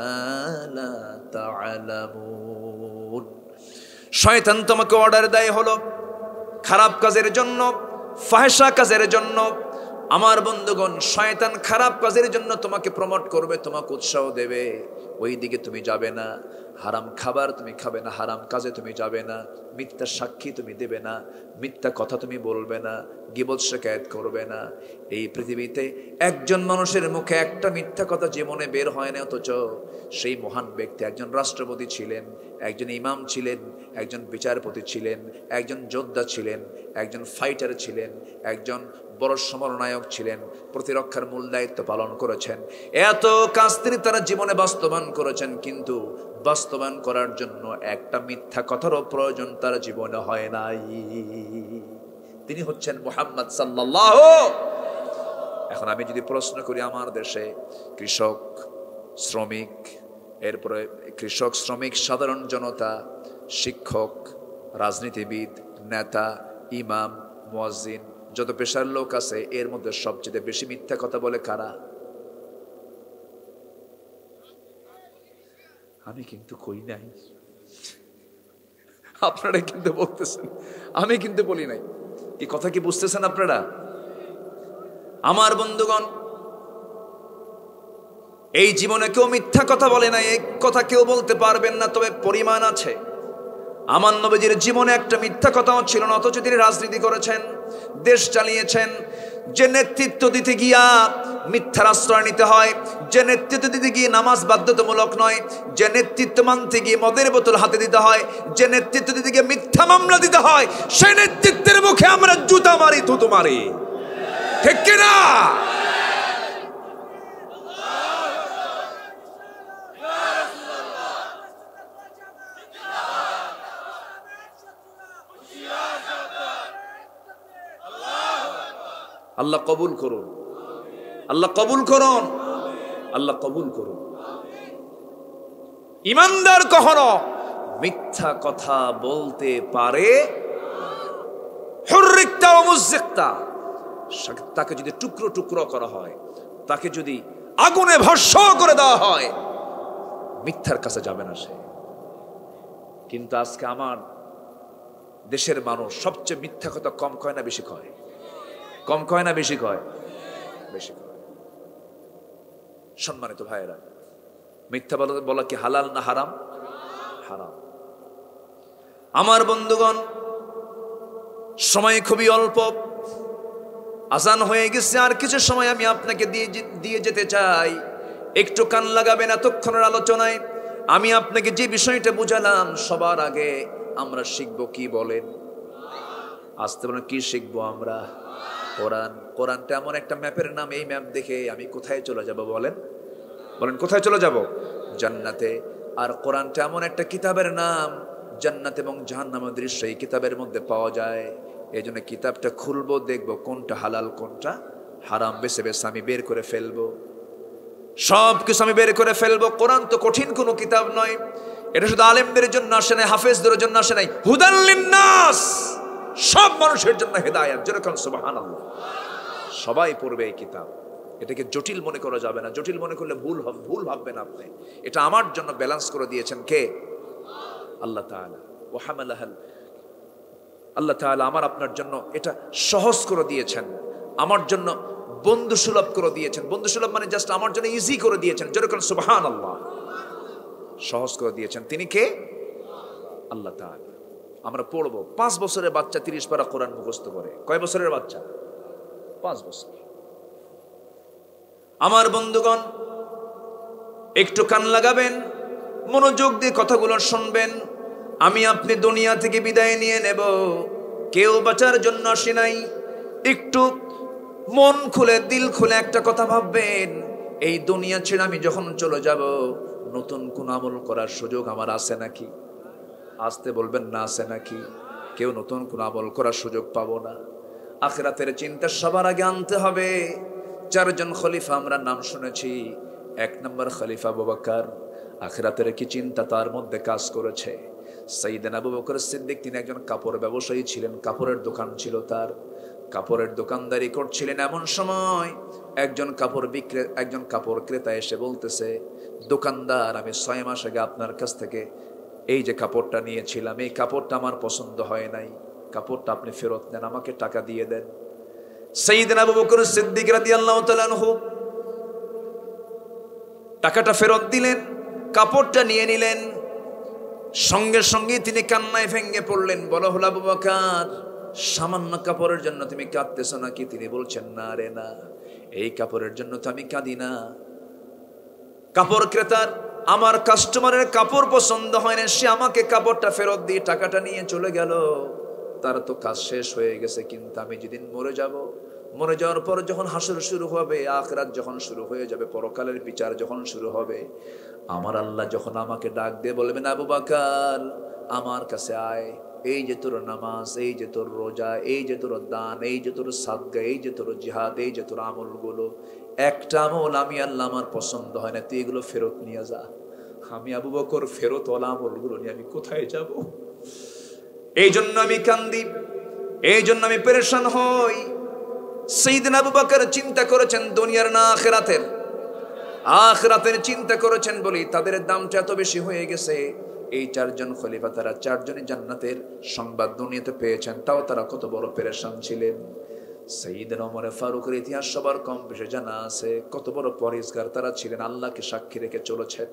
লা তা'লামুন। শয়তান তোমাকে অর্ডার দেয় হলো খারাপ কাজের জন্য, ফাহশা কাজের জন্য। আমার বন্ধুগণ, শয়তান খারাপ কাজের জন্য তোমাকে প্রমোট করবে, তোমাকে উৎসাহ দেবে, ওই দিকে তুমি যাবে না। হারাম খাবার তুমি খাবে না, হারাম কাজে তুমি যাবে না, মিথ্যা সাক্ষী তুমি দেবে না, মিথ্যা কথা তুমি বলবে না, গীবত শিকায়েত করবে না। এই পৃথিবীতে একজন মানুষের মুখে একটা মিথ্যা কথা জীবনে বের হয় না, অথচ সেই মহান ব্যক্তি একজন রাষ্ট্রপতি ছিলেন, একজন ইমাম ছিলেন, একজন বিচারপতি ছিলেন, একজন যোদ্ধা ছিলেন, একজন ফাইটার ছিলেন, একজন বড় সমরনায়ক ছিলেন, প্রতিরক্ষার মূল দায়িত্ব পালন করেছেন। এত কাজ তিনি তারা জীবনে বাস্তবায়ন করেছেন, কিন্তু বাস্তবায়ন করার জন্য একটা মিথ্যা কথারও প্রয়োজন তার জীবনে হয় নাই। তিনি হচ্ছেন মুহাম্মদ সাল্লাল্লাহু। এখন আমি যদি প্রশ্ন করি, আমার দেশে কৃষক, শ্রমিক, এরপরে কৃষক, শ্রমিক, সাধারণ জনতা, শিক্ষক, রাজনীতিবিদ, নেতা, ইমাম, মুয়াজ্জিন, যত পেশার লোক আছে, এর মধ্যে সবচেয়ে বেশি মিথ্যা কথা বলে কারা? আমি কিন্তু কই নাই, আপনারা কিন্তু বলতেছেন, আমি কিন্তু বলি নাই। এই কথা কি বুঝতেছেন আপনারা? আমার বন্ধুগণ, এই জীবনে কেউ মিথ্যা কথা বলে না, এই কথা কেউ বলতে পারবেন না, তবে পরিমাণ আছে। আমার নবীজির জীবনে একটা মিথ্যা কথাও ছিল না, অথচ তিনি রাজনীতি করেছেন, দেশ চালিয়েছেন। যে নেতৃত্ব দিতে গিয়া মিথ্যার আশ্রয় নিতে হয়, যে নেতৃত্ব দিতে গিয়ে নামাজ বাধ্যতামূলক নয়, যে নেতৃত্ব মানতে গিয়ে মদের বোতল হাতে দিতে হয়, যে নেতৃত্ব দিতে গিয়ে মিথ্যা মামলা দিতে হয়, সেই নেতৃত্বের মুখে আমরা জুতা মারি, থুতু মারি, ঠিক কিনা? আল্লাহ কবুল করুন, আল্লাহ কবুল করুন, আল্লাহ কবুল করুন। ইমানদার কখনো মিথ্যা কথা বলতে পারে, হুররিকতা ওয়া মুযিকতা, তাকে যদি টুকরো টুকরো করা হয়, তাকে যদি আগুনে ভস্ম করে দেওয়া হয়, মিথ্যার কাছে যাবে না সে। কিন্তু আজকে আমার দেশের মানুষ সবচেয়ে মিথ্যা কথা কম কয় না বেশি কয়? কম কয় না বেশি কয়? বেশি কয়। সম্মানিত ভাইয়েরা, মিথ্যা বলা কি হালাল না হারাম? হারাম। আমার বন্ধুগণ, সময় খুবই অল্প, আজান হয়ে গেছে, আর কিছু সময় আমি আপনাকে দিয়ে যেতে চাই। একটু কান লাগাবেন এতক্ষণের আলোচনায়। আমি আপনাকে যে বিষয়টা বুঝালাম, সবার আগে আমরা শিখবো কি বলেন? আসতে বলেন, কি শিখবো আমরা? কোরআন। কোরআনটা এমন একটা ম্যাপের নাম, এই ম্যাপ দেখে আমি কোথায় চলে যাব বলেন? বলেন কোথায় চলে যাব? জান্নাতে। আর কোরআনটা এমন একটা কিতাবের নাম, জান্নাত এবং জাহান্নামের দৃশ্য এই কিতাবের মধ্যে পাওয়া যায়। এই জন্য কিতাবটা খুলবো, দেখবো কোনটা হালাল কোনটা হারাম, বেছে বেছে আমি বের করে ফেলবো, সব কিছু আমি বের করে ফেলবো। কোরআন তো কঠিন কোনো কিতাব নয়, এটা শুধু আলেমদের জন্য আসে নাই, হাফেজদের জন্য আসে নাই, হুদাল লিন্নাস, সব মানুষের জন্য হেদায়েত। যেরকম সুবহানাল্লাহ, সবাই পড়বে এই কিতাব। এটাকে জটিল মনে করা যাবে না, জটিল মনে করলে ভুল ভাববেন আপনি। এটা আমার জন্য ব্যালেন্স করে দিয়েছেন কে? আল্লাহ তাআলা। ওয়া হামালাহাল, আল্লাহ তাআলা আমার আপনার জন্য এটা সহজ করে দিয়েছেন, আমার জন্য বন্ধু সুলভ করে দিয়েছেন। বন্ধু সুলভ মানে জাস্ট আমার জন্য ইজি করে দিয়েছেন। যেরকম সুবহানাল্লাহ, সহজ করে দিয়েছেন। তিনি কে? আল্লাহ তাআলা। আমরা পড়বো, 5 বছরের বাচ্চা 30 পারা কোরআন মুখস্থ করে। কয় বছরের বাচ্চা? 5 বছর। আমার বন্ধুগণ, একটু কান লাগাবেন, মনোযোগ দিয়ে কথাগুলো শুনবেন। আমি আপনি দুনিয়া থেকে বিদায় নিয়ে নেব, কেউ বাঁচার জন্য আসি নাই। একটু মন খুলে দিল খুলে একটা কথা ভাববেন, এই দুনিয়া ছেড়ে আমি যখন চলে যাব, নতুন কোন আমল করার সুযোগ আমার আছে নাকি? আসতে বলবেন না, আছে নাকি? কেউ নতুন কোন আমল করার সুযোগ পাবো না। আখিরাতের চিন্তা সবার আগে আনতে হবে। 4 জন খলিফা আমরা নাম শুনেছি। 1 নম্বর খলিফা আবু বকর। আখিরাতের কি চিন্তা তার মধ্যে কাজ করেছে? সাইয়েদনা আবু বকর সিদ্দিক, তিনি একজন কাপড় ব্যবসায়ী ছিলেন, কাপড়ের দোকান ছিল তার, কাপড়ের দোকানদারি করছিলেন। এমন সময় একজন কাপড় ক্রেতা এসে বলতেছে, দোকানদার, আমি 6 মাস আগে আপনার কাছ থেকে এই যে কাপড়টা নিয়েছিলাম, এই কাপড়টা আমার পছন্দ হয় নাই, কাপড়টা আপনি ফেরত নেন, আমাকে টাকা দিয়ে দেন। সাইয়েদনা আবু বকর সিদ্দিক রাদিয়াল্লাহু তাআলা আনহু টাকাটা ফেরত দিলেন, কাপড়টা নিয়ে নিলেন। সঙ্গে সঙ্গে তিনি কান্নায় ভেঙে পড়লেন। বলা হলো, আবু বকর, সামান্য কাপড়ের জন্য তুমি কাঁদতেছো নাকি? তিনি বলছেন, না রে না, এই কাপড়ের জন্য তো আমি কাঁদি না। কাপড় ক্রেতার, আমার কাস্টমারের কাপড় পছন্দ হয় না, সে আমাকে কাপড়টা ফেরত দিয়ে টাকাটা নিয়ে চলে গেল, তার তো কাজ শেষ হয়ে গেছে। কিন্তু আমি যেদিন মরে যাব, মরে যাওয়ার পর যখন হাসর শুরু হবে, আখিরাত যখন শুরু হয়ে যাবে, পরকালের বিচার যখন শুরু হবে, আমার আল্লাহ যখন আমাকে ডাক দিয়ে বলবেন, আবু বকর, আমার কাছে আয়, এই যে তোর নামাজ, এই যে তোর রোজা, এই যে তোর দান, এই যে তোর সাদকা, এই যে তোর জিহাদ, এই যে তোর আমলগুলো, একটা আমল আমি আল্লাহ আমার পছন্দ হয় না, তুই এগুলো ফেরত নিয়ে যা। আমি আবু বকর ফেরত ওলা আমলগুলো নিয়ে আমি কোথায় যাব? এই জন্য আমি কান্দি, এই জন্য আমি পেরেশান হই। সাইয়েদনা আবু বকর চিন্তা করেছেন দুনিয়ার না আখিরাতের, আখিরাতের চিন্তা করেছেন বলি তাদের দামটা এত বেশি হয়ে গেছে। এই 4 জন খলিফা, তারা 4 জনই জান্নাতের সংবাদ দুনিয়াতে পেয়েছেন, তাও তারা কত বড় পেরেশান ছিলেন। সাইয়েদনা ওমর ফারুকের ইতিহাস সবার কম বেশি জানা আছে, কত বড় পরহেজগার তারা ছিলেন, আল্লাহকে সাক্ষী রেখে চলেছেন,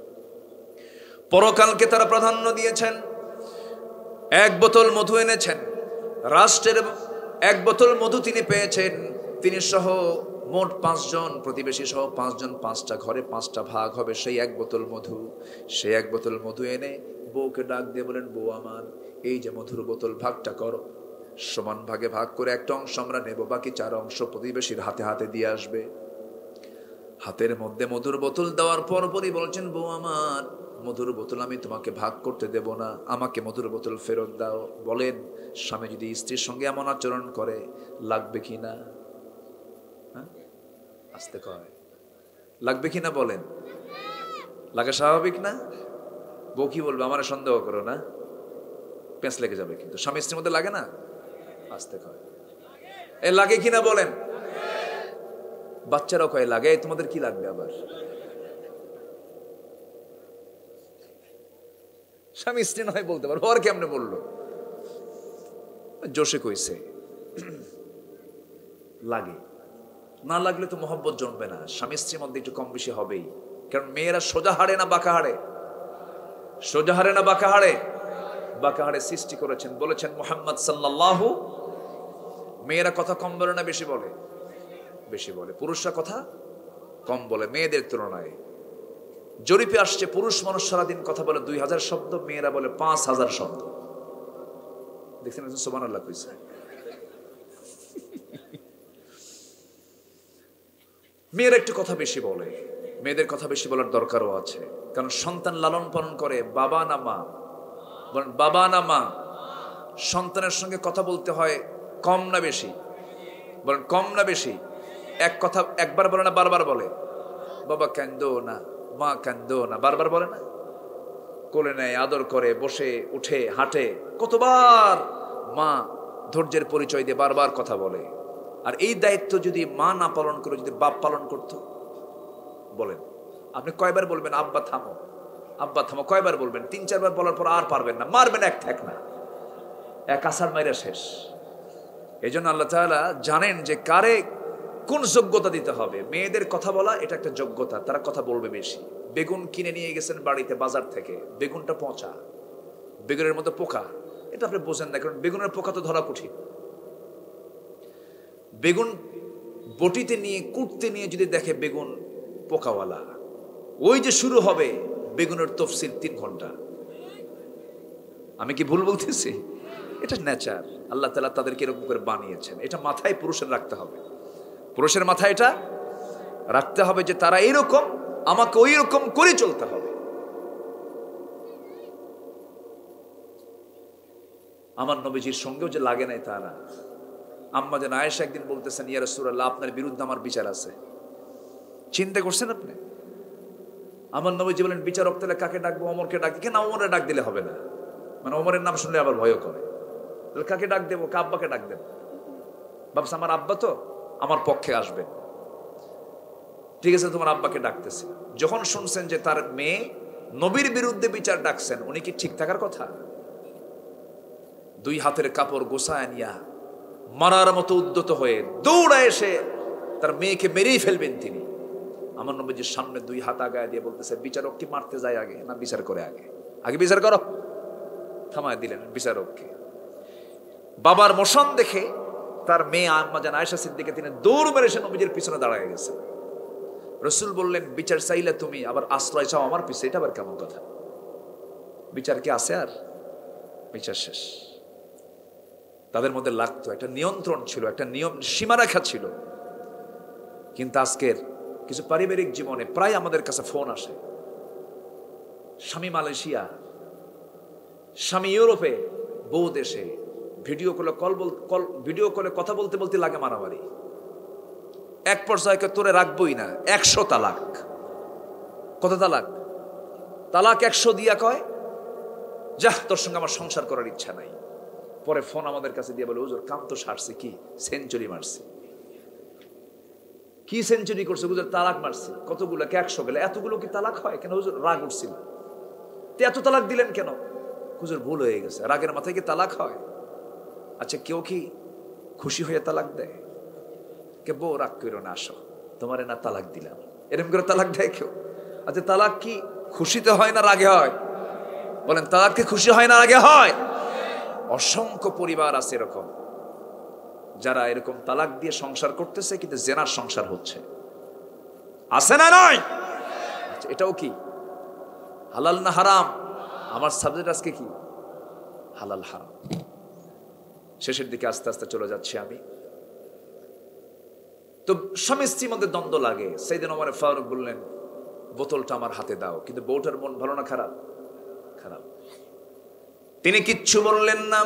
পরকালকে তারা প্রাধান্য দিয়েছেন। 1 বোতল মধু এনেছেন, রাষ্ট্রের 1 বোতল মধু তিনি পেয়েছেন। তিনি সহ মোট 5 জন প্রতিবেশী সহ 5 জন, 5টা ঘরে 5টা ভাগ হবে সেই 1 বোতল মধু। সেই 1 বোতল মধু এনে বউকে ডাক দিয়ে বলেন, বউ আমার, এই যে মধুর বোতল, ভাগটা করো, সমান ভাগে ভাগ করে একটা অংশ আমরা নেব, বাকি 4 অংশ প্রতিবেশীর হাতে হাতে দিয়ে আসবে। হাতের মধ্যে মধুর বোতল দেওয়ার পরপরই বলছেন, বউ আমার, মধুর বোতল আমি তোমাকে ভাগ করতে দেব না, আমাকে মধুর বোতল ফেরত দাও। বলেন, স্বামী যদি স্ত্রীর সঙ্গে এমন আচরণ করে লাগবে কি না? আসতে কয়, লাগবে কি না বলেন? লাগে, স্বাভাবিক না? বউ কি বলবে, আমার সন্দেহ করো না, পেঁচ লেগে যাবে। কিন্তু স্বামী স্ত্রীর মধ্যে লাগে না? আসতে কয়, এ লাগে কিনা বলেন? বাচ্চারাও কয় লাগে, তোমাদের কি লাগবে আবার? স্বামী স্ত্রী নয় বলতে পারবো, আর কেমনে বললো? জোশে কইছে, লাগে। না লাগলে তো মোহব্বত জন্মবে না, স্বামী স্ত্রীর মধ্যে একটু কম বেশি হবেই। কারণ মেয়েরা সোজা হাড়ে না বাঁকা হাড়ে? সোজা হাড়ে না বাঁকা হাড়ে? বাঁকা হাড়ে সৃষ্টি করেছেন, বলেছেন মুহাম্মদ সাল্লাল্লাহু। মেয়েরা কথা কম বলে না বেশি বলে? বেশি বলে। পুরুষরা কথা কম বলে মেয়েদের তুলনায়। জরিপে আসছে, পুরুষ মানুষ সারাদিন কথা বলে 2000 শব্দ, মেয়েরা বলে 5000 শব্দ। দেখছেন, সুবহানাল্লাহ কইছে। মেয়েরা একটু কথা বেশি বলে, মেয়েদের কথা বেশি বলার দরকারও আছে। কারণ সন্তান লালন পালন করে বাবা না মা? বলেন, বাবা না মা? সন্তানের সঙ্গে কথা বলতে হয় কম না বেশি? বলেন, কম না বেশি? এক কথা একবার বলে না বারবার বলে? বাবা কান্দো না, মা কান্দো না, বারবার বলে না? কোলে নেয়, আদর করে, বসে উঠে হাঁটে, কতবার মা ধৈর্যের পরিচয় দিয়ে বারবার কথা বলে। আর এই দায়িত্ব যদি মা না পালন করে, যদি বাপ পালন করতো, বলেন আপনি কয়বার বলবেন আব্বা থামো, আব্বা থামো? কয়বার বলবেন? 3-4 বার বলার পর আর পারবেন না, মারবেন এক ঠেক না, এক আসার মাইরা শেষ। এই জন্য আল্লাহ তাআলা জানেন যে কারে কোন যোগ্যতা দিতে হবে। মেয়েদের কথা বলা এটা একটা যোগ্যতা, তারা কথা বলবে বেশি। বেগুন কিনে নিয়ে গেছেন বাড়িতে বাজার থেকে, বেগুনটা পচা, বেগুনের মধ্যে পোকা, এটা আপনি বোঝেন না, কারণ বেগুনের পোকা তো ধরা কঠিন। বেগুন বটিতে নিয়ে কুটতে নিয়ে যদি দেখে বেগুন পোকাওয়ালা, ওই যে শুরু হবে বেগুনের তফসিল 3 ঘন্টা। আমি কি ভুল বলতেছি? এটা নেচার, আল্লাহ তাআলা তাদেরকে এরকম করে বানিয়েছেন। এটা মাথায় পুরুষের রাখতে হবে, পুরুষের মাথায় এটা রাখতে হবে যে তারা এরকম, আমাকে ওই রকম করে চলতে হবে। আমার নবীজির সঙ্গেও যে লাগে নাই তা না। আম্মা জান আয়েশা একদিন বলতেছেন, ইয়া রাসূলুল্লাহ, আপনার বিরুদ্ধে আমার বিচার আছে। চিন্তা করছেন আপনি? আমার নবীজি বলেন, বিচারক তাহলে কাকে ডাকবো? ওমরকে ডাকি। কেন ওমরে ডাক দিলে হবে না? মানে ওমরের নাম শুনলে আবার ভয় করে। তাহলে কাকে ডাক দেবো? আব্বাকে ডাক দেব। ভাবছে আমার আব্বা তো আমার পক্ষে আসবে। ঠিক আছে, তোমার আব্বাকে ডাকতেছে। যখন শুনছেন যে তার মেয়ে নবীর বিরুদ্ধে বিচার ডাকছেন, উনি কি ঠিক থাকার কথা? 2 হাতের কাপড় গোছায় নিয়া মারার মতো উদ্যত হয়ে দৌড়া এসে তার মেয়েকে মেরেই ফেলবেন তিনি। আমার নবীজির সামনে 2 হাত আগায় দিয়ে বলতেছে, বিচারক কি মারতে যায় আগে না বিচার করে আগে? আগে বিচার করো। থামায় দিলেন বিচারককে। বাবার মোশন দেখে তার মেয়ে আম্মা জান আয়েশা সিদ্দিকা তিনি দৌড় মেরে এসে নবীজির পিছনে দাঁড়ায় গেছে। রাসূল বললেন, বিচার চাইলে তুমি আবার আশ্রয় চাও আমার পিছে, এটা আবার কেমন কথা? বিচার কি আছে আর? বিচার শেষ। তাদের মধ্যে লাগতো, একটা নিয়ন্ত্রণ ছিল, একটা নিয়ম সীমারেখা ছিল। কিন্তু আজকের কিছু পারিবারিক জীবনে প্রায় আমাদের কাছে ফোন আসে, স্বামী মালয়েশিয়া, স্বামী ইউরোপে, বউ দেশে, ভিডিও ভিডিও কলে কথা বলতে বলতে লাগে মারামারি। এক পর্যায়ে তোরে রাখবই না, 100 তালাক। কত তালাক? তালাক 100 দিয়া কয়, যাহ তোর সঙ্গে আমার সংসার করার ইচ্ছা নাই। পরে ফোন আমাদের কাছে দিয়ে বলে, হুজুর কাম তো সারছে, কি সেঞ্চুরি মারছি। কি সেঞ্চুরি করছে হুজুর? তালাক মারছি। কতগুলো? 100 গেলে। এতগুলো কি তালাক হয়? কেন হুজুর? রাগ উঠছিল। এত তালাক দিলেন কেন? হুজুর ভুল হয়ে গেছে। রাগের মাথায় কি তালাক হয়? আচ্ছা, কেউ কি খুশি হয়ে তালাক দেয়? কে বউ রাগ করো না, আসো তোমারে না তালাক দিলাম, এরকম করে তালাক দেয় কেউ? আচ্ছা, তালাক কি খুশিতে হয় না রাগে হয়? বলেন, তালাক কি খুশি হয় না রাগে হয়? অসংখ্য পরিবার আছে এরকম, যারা এরকম তালাক দিয়ে সংসার করতেছে, কিন্তু জেনার সংসার হচ্ছে। আছে না? নয়? আচ্ছা, এটাও কি হালাল না হারাম? আমার সাবজেক্ট আজকে কি? হালাল হারাম। শেষের দিকে আস্তে আস্তে চলে যাচ্ছি আমি। তো স্বামী স্ত্রীর মধ্যে দ্বন্দ্ব লাগে। সাইয়েদনা ওমর ফারুক বললেন, বোতলটা আমার হাতে দাও। কিন্তু বউটার মন ভালো না খারাপ? খারাপ। তিনি কিচ্ছু বললেন না।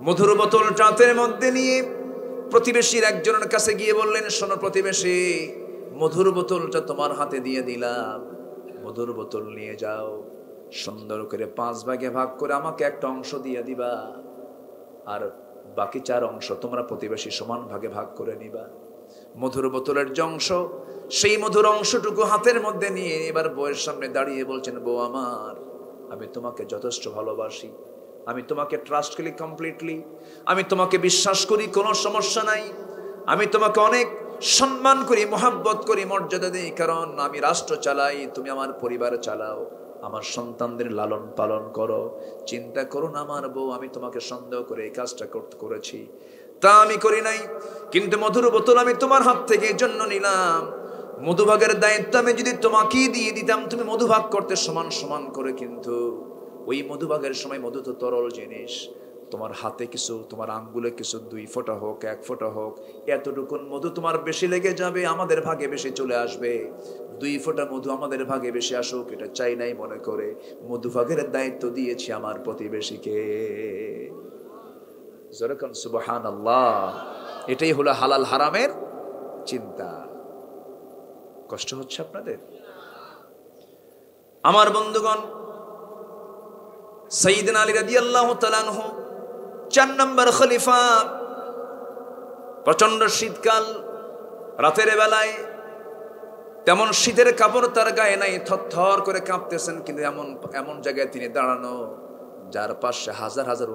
মধুর বোতলটা হাতের মধ্যে নিয়ে প্রতিবেশীর একজনের কাছে গিয়ে বললেন, শোনো প্রতিবেশী, মধুর বোতলটা তোমার হাতে দিয়ে দিলাম, মধুর বোতল নিয়ে যাও, সুন্দর করে 5 ভাগে ভাগ করে আমাকে একটা অংশ দিয়ে দিবা, আর বাকি 4 অংশ তোমরা প্রতিবেশী সমান ভাগে ভাগ করে নিবা। মধুর বোতলের যে অংশ, সেই মধুর অংশটুকু হাতের মধ্যে নিয়ে এবার বউয়ের সামনে দাঁড়িয়ে বলছেন, বউ আমার, আমি তোমাকে যথেষ্ট ভালোবাসি, আমি তোমাকে ট্রাস্ট করি কমপ্লিটলি, আমি তোমাকে বিশ্বাস করি, কোনো সমস্যা নাই, আমি তোমাকে অনেক সম্মান করি, মহাব্বত করি, মর্যাদা দিই, কারণ আমি রাষ্ট্র চালাই, তুমি আমার পরিবার চালাও, আমার সন্তানদের লালন পালন করো। চিন্তা করো না আমার বউ, আমি তোমাকে সন্দেহ করে এই কাজটা করেছি, তা আমি করি নাই। কিন্তু মধুর বোতল আমি তোমার হাত থেকে এই জন্য নিলাম, মধুভাগের দায়িত্ব আমি যদি তোমাকেই দিয়ে দিতাম, তুমি মধুভাগ করতে সমান সমান করে, কিন্তু ওই মধুভাগের সময় মধু তো তরল জিনিস, তোমার হাতে কিছু, তোমার আঙ্গুলে কিছু, 2 ফোঁটা হোক 1 ফোঁটা হোক, এতটুকুন মধু তোমার বেশি লেগে যাবে, আমাদের ভাগে বেশি চলে আসবে। 2 ফোঁটা মধু আমাদের ভাগে বেশি আসুক, এটা চাই নাই মনে করে মধুভাগের দায়িত্ব দিয়েছি আমার প্রতিবেশীকে। যেরকম সুবহানাল্লাহ। এটাই হলো হালাল হারামের চিন্তা। কষ্ট হচ্ছে আপনাদের? আমার বন্ধুগণ, সাইয়েদনা আলী রাদিয়াল্লাহু তাআলা আনহু 4 নম্বর খলিফা। প্রচন্ড শীতকাল, রাতের বেলায় তেমন শীতের কাপড় তার গায়ে নাই, থরথর করে কাঁপতেছেন, কিন্তু এমন জায়গায় তিনি দাঁড়ানো যার পাশে হাজার হাজার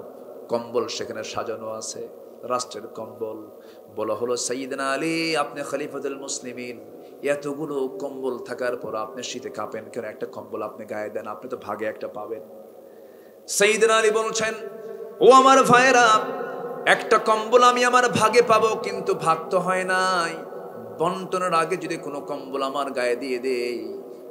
কম্বল সেখানে সাজানো আছে, রাষ্ট্রের কম্বল। বলা হলো, সাইয়েদনা আলী, আপনি খলিফাতুল মুসলিমিন, এতগুলো কম্বল থাকার পর আপনি শীতে কাঁপেন কেন? একটা কম্বল আপনি গায়ে দেন, আপনি তো ভাগে একটা পাবেন। সাইয়েদনা আলী বলছেন, ও আমার ভাইয়েরা, একটা কম্বল আমি আমার ভাগে পাবো, কিন্তু ভাগ তো হয় নাই। বন্টনের আগে যদি কোনো কম্বল আমার গায়ে দিয়ে দেই,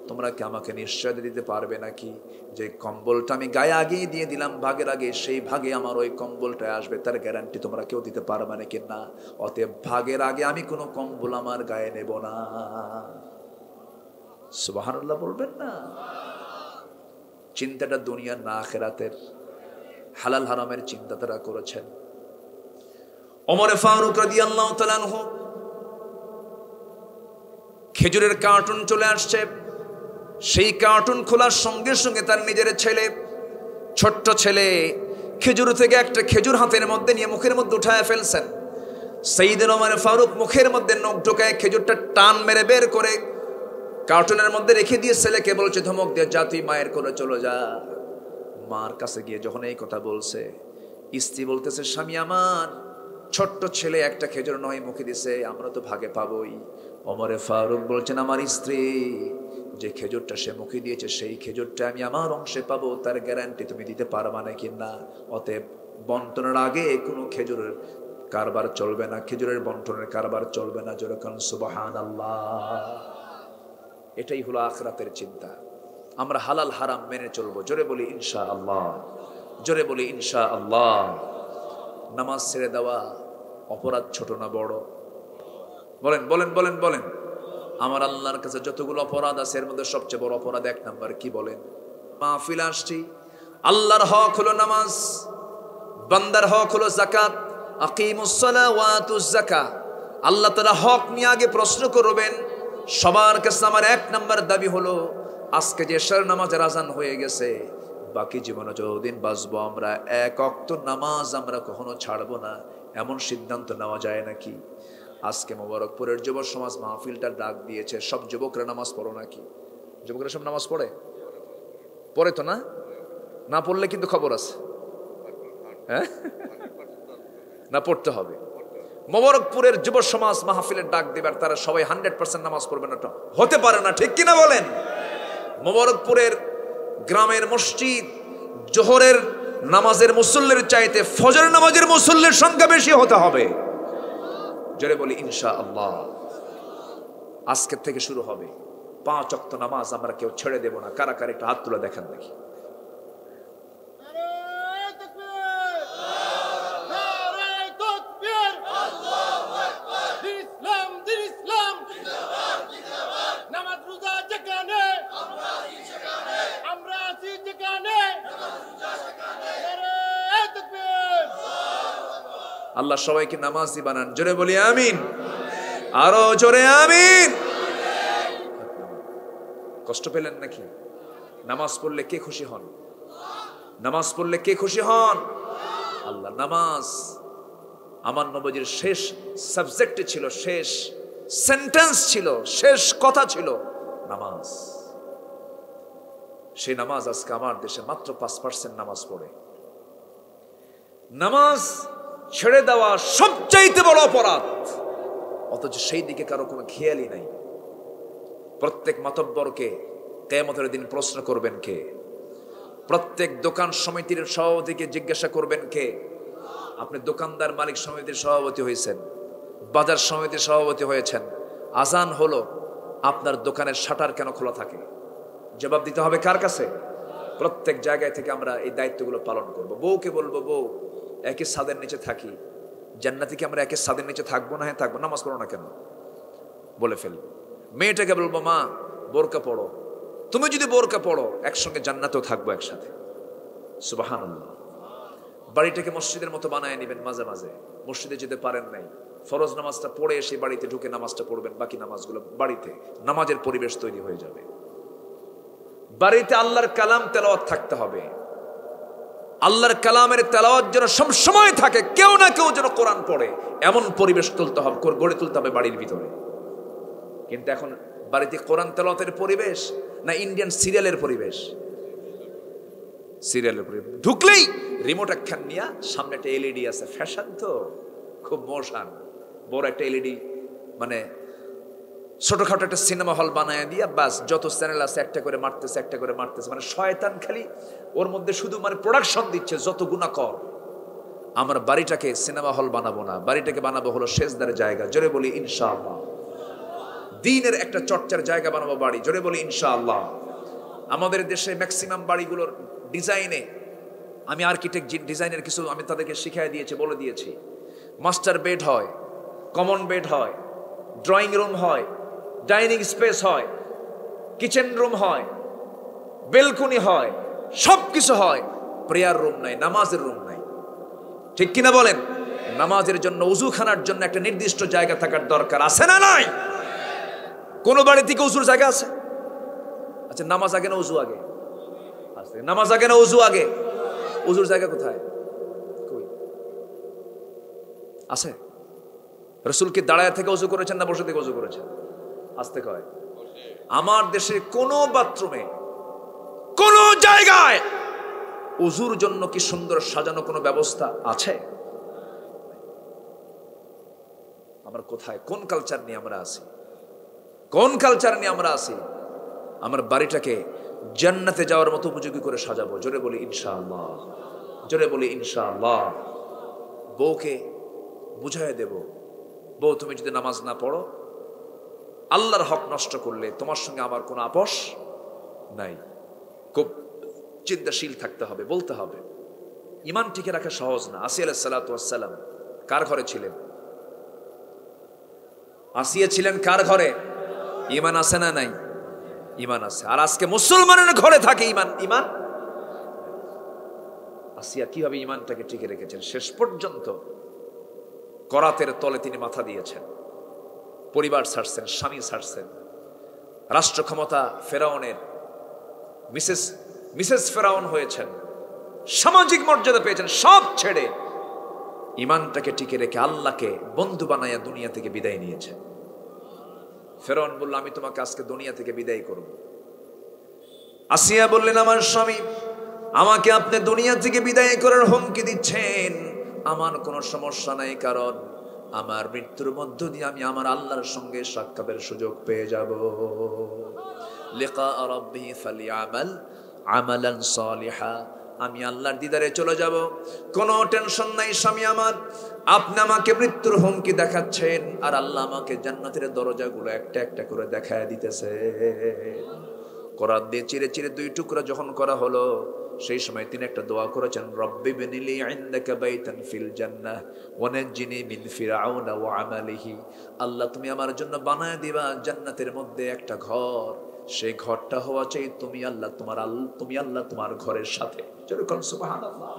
তোমরা কি আমাকে নিশ্চয়তা দিতে পারবে নাকি যে কম্বলটা আমি গায়ে আগেই দিয়ে দিলাম ভাগের আগে, সেই ভাগে আমার ওই কম্বলটা আসবে, তার গ্যারান্টি তোমরা কেউ দিতে পারবে নাকি? না। অতএব ভাগের আগে আমি কোনো কম্বল আমার গায়ে নেব না। সুবহানাল্লাহ বলবেন না? চিন্তাটা দুনিয়ার না আখিরাতের, হালাল হারামের চিন্তা তারা করেছেন। ওমরে ফারুক রাদিয়াল্লাহু তাআলা আনহু, খেজুরের কার্টুন চলে আসছে, সেই কার্টুন খোলার সঙ্গে সঙ্গে তার নিজের ছেলে, ছোট্ট ছেলে, খেজুর থেকে একটা খেজুর হাতের মধ্যে নিয়ে মুখের মধ্যে উঠায় ফেলছেন। সাইয়েদনা ওমর ফারুক মুখের মধ্যে নখ ঢোকায় খেজুরটা টান মেরে বের করে কার্টুনের মধ্যে রেখে দিয়ে ছেলেকে বলছে, ধমক দিয়ে, যা তুই মায়ের কোলে চলে যা। মার কাছে গিয়ে যখন এই কথা বলছে, স্ত্রী বলতেছে, স্বামী আমার, ছোট্ট ছেলে একটা খেজুর নয় মুখে দিছে, আমরা তো ভাগে পাবোই। ওমরে ফারুক বলছেন, আমার স্ত্রী যে খেজুরটা সে মুখে দিয়েছে, সেই খেজুরটা আমি আমার অংশে পাবো, তার গ্যারান্টি তুমি দিতে পারবা নাকি? না। অতএব বন্টনের আগে কোনো খেজুরের কারবার চলবে না, খেজুরের বন্টনের কারবার চলবে না। যেরকম সুবহানাল্লাহ। এটাই হলো আখিরাতের চিন্তা। আমরা হালাল হারাম মেনে চলবো। জোরে বলি ইনশাআল্লাহ, জোরে বলি ইনশাআল্লাহ। নামাজ ছেড়ে দেওয়া অপরাধ ছোট না বড়? বলেন বলেন বলেন বলেন। আমার আল্লাহর কাছে যতগুলো অপরাধ আছে এর মধ্যে সবচেয়ে বড় অপরাধ 1 নাম্বার কি বলেন? মাহফিল আসছি, আল্লাহর হক হলো নামাজ, বান্দার হক হলো যাকাত। আকিমুস সালাহ ওয়া আতুজ যাকাত। আল্লাহ তাআলা হক নিয়ে আগে প্রশ্ন করবেন। সবার কাছে আমার 1 নাম্বার দাবি হলো, আজকে যে এশার নামাজের আজান হয়ে গেছে, বাকি জীবনে যতদিন বাঁচবো আমরা 1 ওয়াক্ত নামাজ আমরা কখনো ছাড়বো না, এমন সিদ্ধান্ত নেওয়া যায় নাকি? আজকে মোবারকপুরের যুব সমাজ মাহফিলটা ডাক দিয়েছে, সব যুবকরা নামাজ পড়ো নাকি? যুবকরা সব নামাজ পড়ে? পড়ে তো না? না পড়লে কিন্তু খবর আছে, হ্যাঁ? না, পড়তে হবে। মোবারকপুরের যুব সমাজ মাহফিলের ডাক দেবার, তারা সবাই 100% নামাজ পড়বে না? হতে পারে না, ঠিক কিনা বলেন? মোবারকপুরের গ্রামের মসজিদ জোহরের নামাজের মুসল্লির চাইতে ফজর নামাজের মুসল্লির সংখ্যা বেশি হতে হবে। জোরে বলি ইনশাআল্লাহ। আজকের থেকে শুরু হবে 5 ওয়াক্ত নামাজ আমরা কেউ ছেড়ে দেব না। কারা কারা একটু হাত তুলে দেখান দেখি। আল্লাহ সবাইকে নামাজি বানান। জোরে বলি আমিন, আরো জোরে আমিন। কষ্ট পেলেন নাকি? নামাজ পড়লে কে খুশি হন? নামাজ পড়লে কে খুশি হন? আল্লাহ। নামাজ আমার নবীর শেষ সাবজেক্ট ছিল, শেষ সেন্টেন্স ছিল, শেষ কথা ছিল নামাজ। সেই নামাজ আজকে আমার দেশে মাত্র 5% নামাজ পড়ে। নামাজ ছেড়ে দেওয়া সবচাইতে বড় অপরাধ, অথচ সেই দিকে কারো কোনো খেয়ালই নাই। প্রত্যেক মাতব্বরকে কিয়ামতের দিন প্রশ্ন করবেন কে? প্রত্যেক দোকান সমিতির সভাপতিকে জিজ্ঞাসা করবেন কে? আপনি দোকানদার মালিক সমিতির সভাপতি হয়েছেন, বাজার সমিতির সভাপতি হয়েছেন, আজান হলো, আপনার দোকানের শাটার কেন খোলা থাকে? জবাব দিতে হবে কার কাছে? প্রত্যেক জায়গায় থেকে আমরা এই দায়িত্বগুলো পালন করব। বউকে বলবো, বউ একই ছাদের নিচে থাকি, জান্নাতে কি আমরা একই ছাদের নিচে থাকবো না? হ্যাঁ থাকবো। নামাজ পড়ো না কেন? বলে ফেলবো। মেয়েটাকে বলবো, মা বোরকা পড়ো, তুমি যদি বোরকা পড়ো একসঙ্গে জান্নাতেও থাকবো একসাথে। সুবহানাল্লাহ। বাড়িটাকে মসজিদের মতো বানায় নেবেন। মাঝে মাঝে মসজিদে যেতে পারেন নাই, ফরজ নামাজটা পড়ে এসে বাড়িতে ঢুকে নামাজটা পড়বেন, বাকি নামাজগুলো বাড়িতে। নামাজের পরিবেশ তৈরি হয়ে যাবে। বাড়িতে আল্লাহর কালাম তেলাওয়াত থাকতে হবে। আল্লাহর কালামের তেলাওয়াত যেন সবসময় থাকে, কেউ না কেউ যেন কোরআন পড়ে, এমন পরিবেশ তুলতে হবে, গড়ে তুলতে হবে বাড়ির ভিতরে। কিন্তু এখন বাড়িতে কোরআন তেলাওয়াতের পরিবেশ না ইন্ডিয়ান সিরিয়ালের পরিবেশ? সিরিয়ালের পরিবেশ। ঢুকলেই রিমোট একখান নিয়ে সামনে একটা এলইডি আছে, ফ্যাশন তো খুব মোশন, বড় একটা এলইডি, মানে ছোটখাটো একটা সিনেমা হল বানায় দিয়া বাস যত চ্যানেল আছে একটা করে মারতেছে, একটা করে মারতেছে। মানে শয়তান খালি ওর মধ্যে শুধু মানে প্রোডাকশন দিচ্ছে, যত গুনাহ কর। আমরা বাড়িটাকে সিনেমা হল বানাবো না, বাড়িটাকে বানাবো হলো সেজদার জায়গা। জোরে বলি ইনশাআল্লাহ। দ্বীনের একটা চর্চার জায়গা বানাবো বাড়ি, জোরে বলি ইনশাআল্লাহ। আমাদের দেশে ম্যাক্সিমাম বাড়িগুলোর ডিজাইনে, আমি আর্কিটেক্ট ডিজাইনের কিছু আমি তাদেরকে শিখিয়ে দিয়েছি, বলে দিয়েছি। মাস্টার বেড হয়, কমন বেড হয়, ড্রয়িং রুম হয়, ডাইনিং স্পেস হয়, কিচেন রুম হয়, বেলকনি হয়, সব কিছু হয়। প্রেয়ার রুম নাই, নামাজের রুম নাই। ঠিক কিনা বলেন? নামাজের জন্য, উজুখানার জন্য একটা নির্দিষ্ট জায়গা থাকার দরকার আছে না নাই? কোন বাড়ি থেকে উজুর জায়গা আছে? আচ্ছা, নামাজ আগে না উজু আগে? নামাজ আগে না উজু আগে? উজুর জায়গা কোথায়? কই আছে? রাসূল কি দাঁড়ায় থেকে উজু করেছেন না বসে থেকে উজু করেছেন? আসতে কয়। আমার দেশে কোন বাথরুমে, কোন জায়গায় উজুর জন্য কি সুন্দর সাজানো কোনো ব্যবস্থা আছে? আমরা কোথায়, কোন কালচার নিয়ে আমরা আছি? কোন কালচার নিয়ে আমরা আছি? আমার বাড়িটাকে জান্নাতে যাওয়ার মতো উপযোগী করে সাজাবো, জোরে বলি ইনশাআল্লাহ, জোরে বলি ইনশাআল্লাহ। বউকে বুঝাই দেব, বউ তুমি যদি নামাজ না পড়ো, আল্লাহর হক নষ্ট করলে তোমার সঙ্গে আমার কোনো আপোষ নাই। খুব চিন্তাশীল থাকতে হবে, বলতে হবে। ইমান টিকে রাখা সহজ না। আসিয়া আলাইহিস সালাতু ওয়াস সালাম কার ঘরে ছিলেন? আসিয়া ছিলেন কার ঘরে? ইমান আছে না নাই? ইমান আছে। আর আজকে মুসলমানের ঘরে থাকে ইমান। ইমান আসিয়া কিভাবে ইমানটাকে টিকে রেখেছেন? শেষ পর্যন্ত করাতের তলে তিনি মাথা দিয়েছেন, পরিবার ছাড়ছেন, স্বামী ছাড়ছেন, রাষ্ট্র ক্ষমতা ফেরাউনের মিসেস ফেরাউন হয়েছেন, সামাজিক মর্যাদা পেয়েছেন, সব ছেড়ে ইমানটাকে টিকে রেখে আল্লাহকে বন্ধু বানাইয়া দুনিয়া থেকে বিদায় নিয়েছেন। ফেরাউন বলল, আমি তোমাকে আজকে দুনিয়া থেকে বিদায় করব। আসিয়া বললেন, আমার স্বামী, আমাকে আপনি দুনিয়া থেকে বিদায় করার হুমকি দিচ্ছেন, আমার কোনো সমস্যা নাই, কারণ আমার মৃত্যুর মধ্য দিয়ে আমি আমার আল্লাহর সঙ্গে সাক্ষাতের সুযোগ পেয়ে যাব। লিকা রাব্বি ফালিয়ামাল আমালান সালিহা, আমি আল্লাহর দিদারে চলে যাব, কোনো টেনশন নাই স্বামী আমার। আপনি আমাকে মৃত্যুর হুমকি দেখাচ্ছেন, আর আল্লাহ আমাকে জান্নাতের দরজাগুলো একটা একটা করে দেখায় দিতেছে। কোরআন দিয়ে চিরে চিরে দুই টুকরা যখন করা হলো, সেই সময় তিনি একটা দোয়া করেছেন, রব্বি বিনিলি ইনদাকা বাইতান ফিল জান্নাহ ওয়া নাজ্জিনি মিন ফিরআউনা ওয়া আমালিহি। আল্লাহ তুমি আমার জন্য বানায় দিবা জান্নাতের মধ্যে একটা ঘর, সেই ঘরটা হওয়া চাই তুমি আল্লাহ তোমার ঘরের সাথে। যেরকম সুবহানাল্লাহ,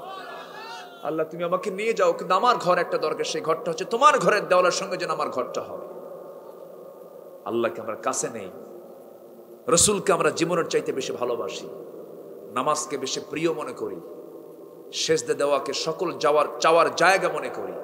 আল্লাহ তুমি আমাকে নিয়ে যাও, কিন্তু আমার ঘর একটা দরকার, সেই ঘরটা হচ্ছে তোমার ঘরের দেওয়ালের সঙ্গে যেন আমার ঘরটা হয়। আল্লাহকে আমরা কাছে নেই, রসুলকে আমরা জীবনের চাইতে বেশি ভালোবাসি, নামাজকে বেশি প্রিয় মনে করি, সেজদা দেওয়াকে সকল চাওয়ার জায়গা মনে করি।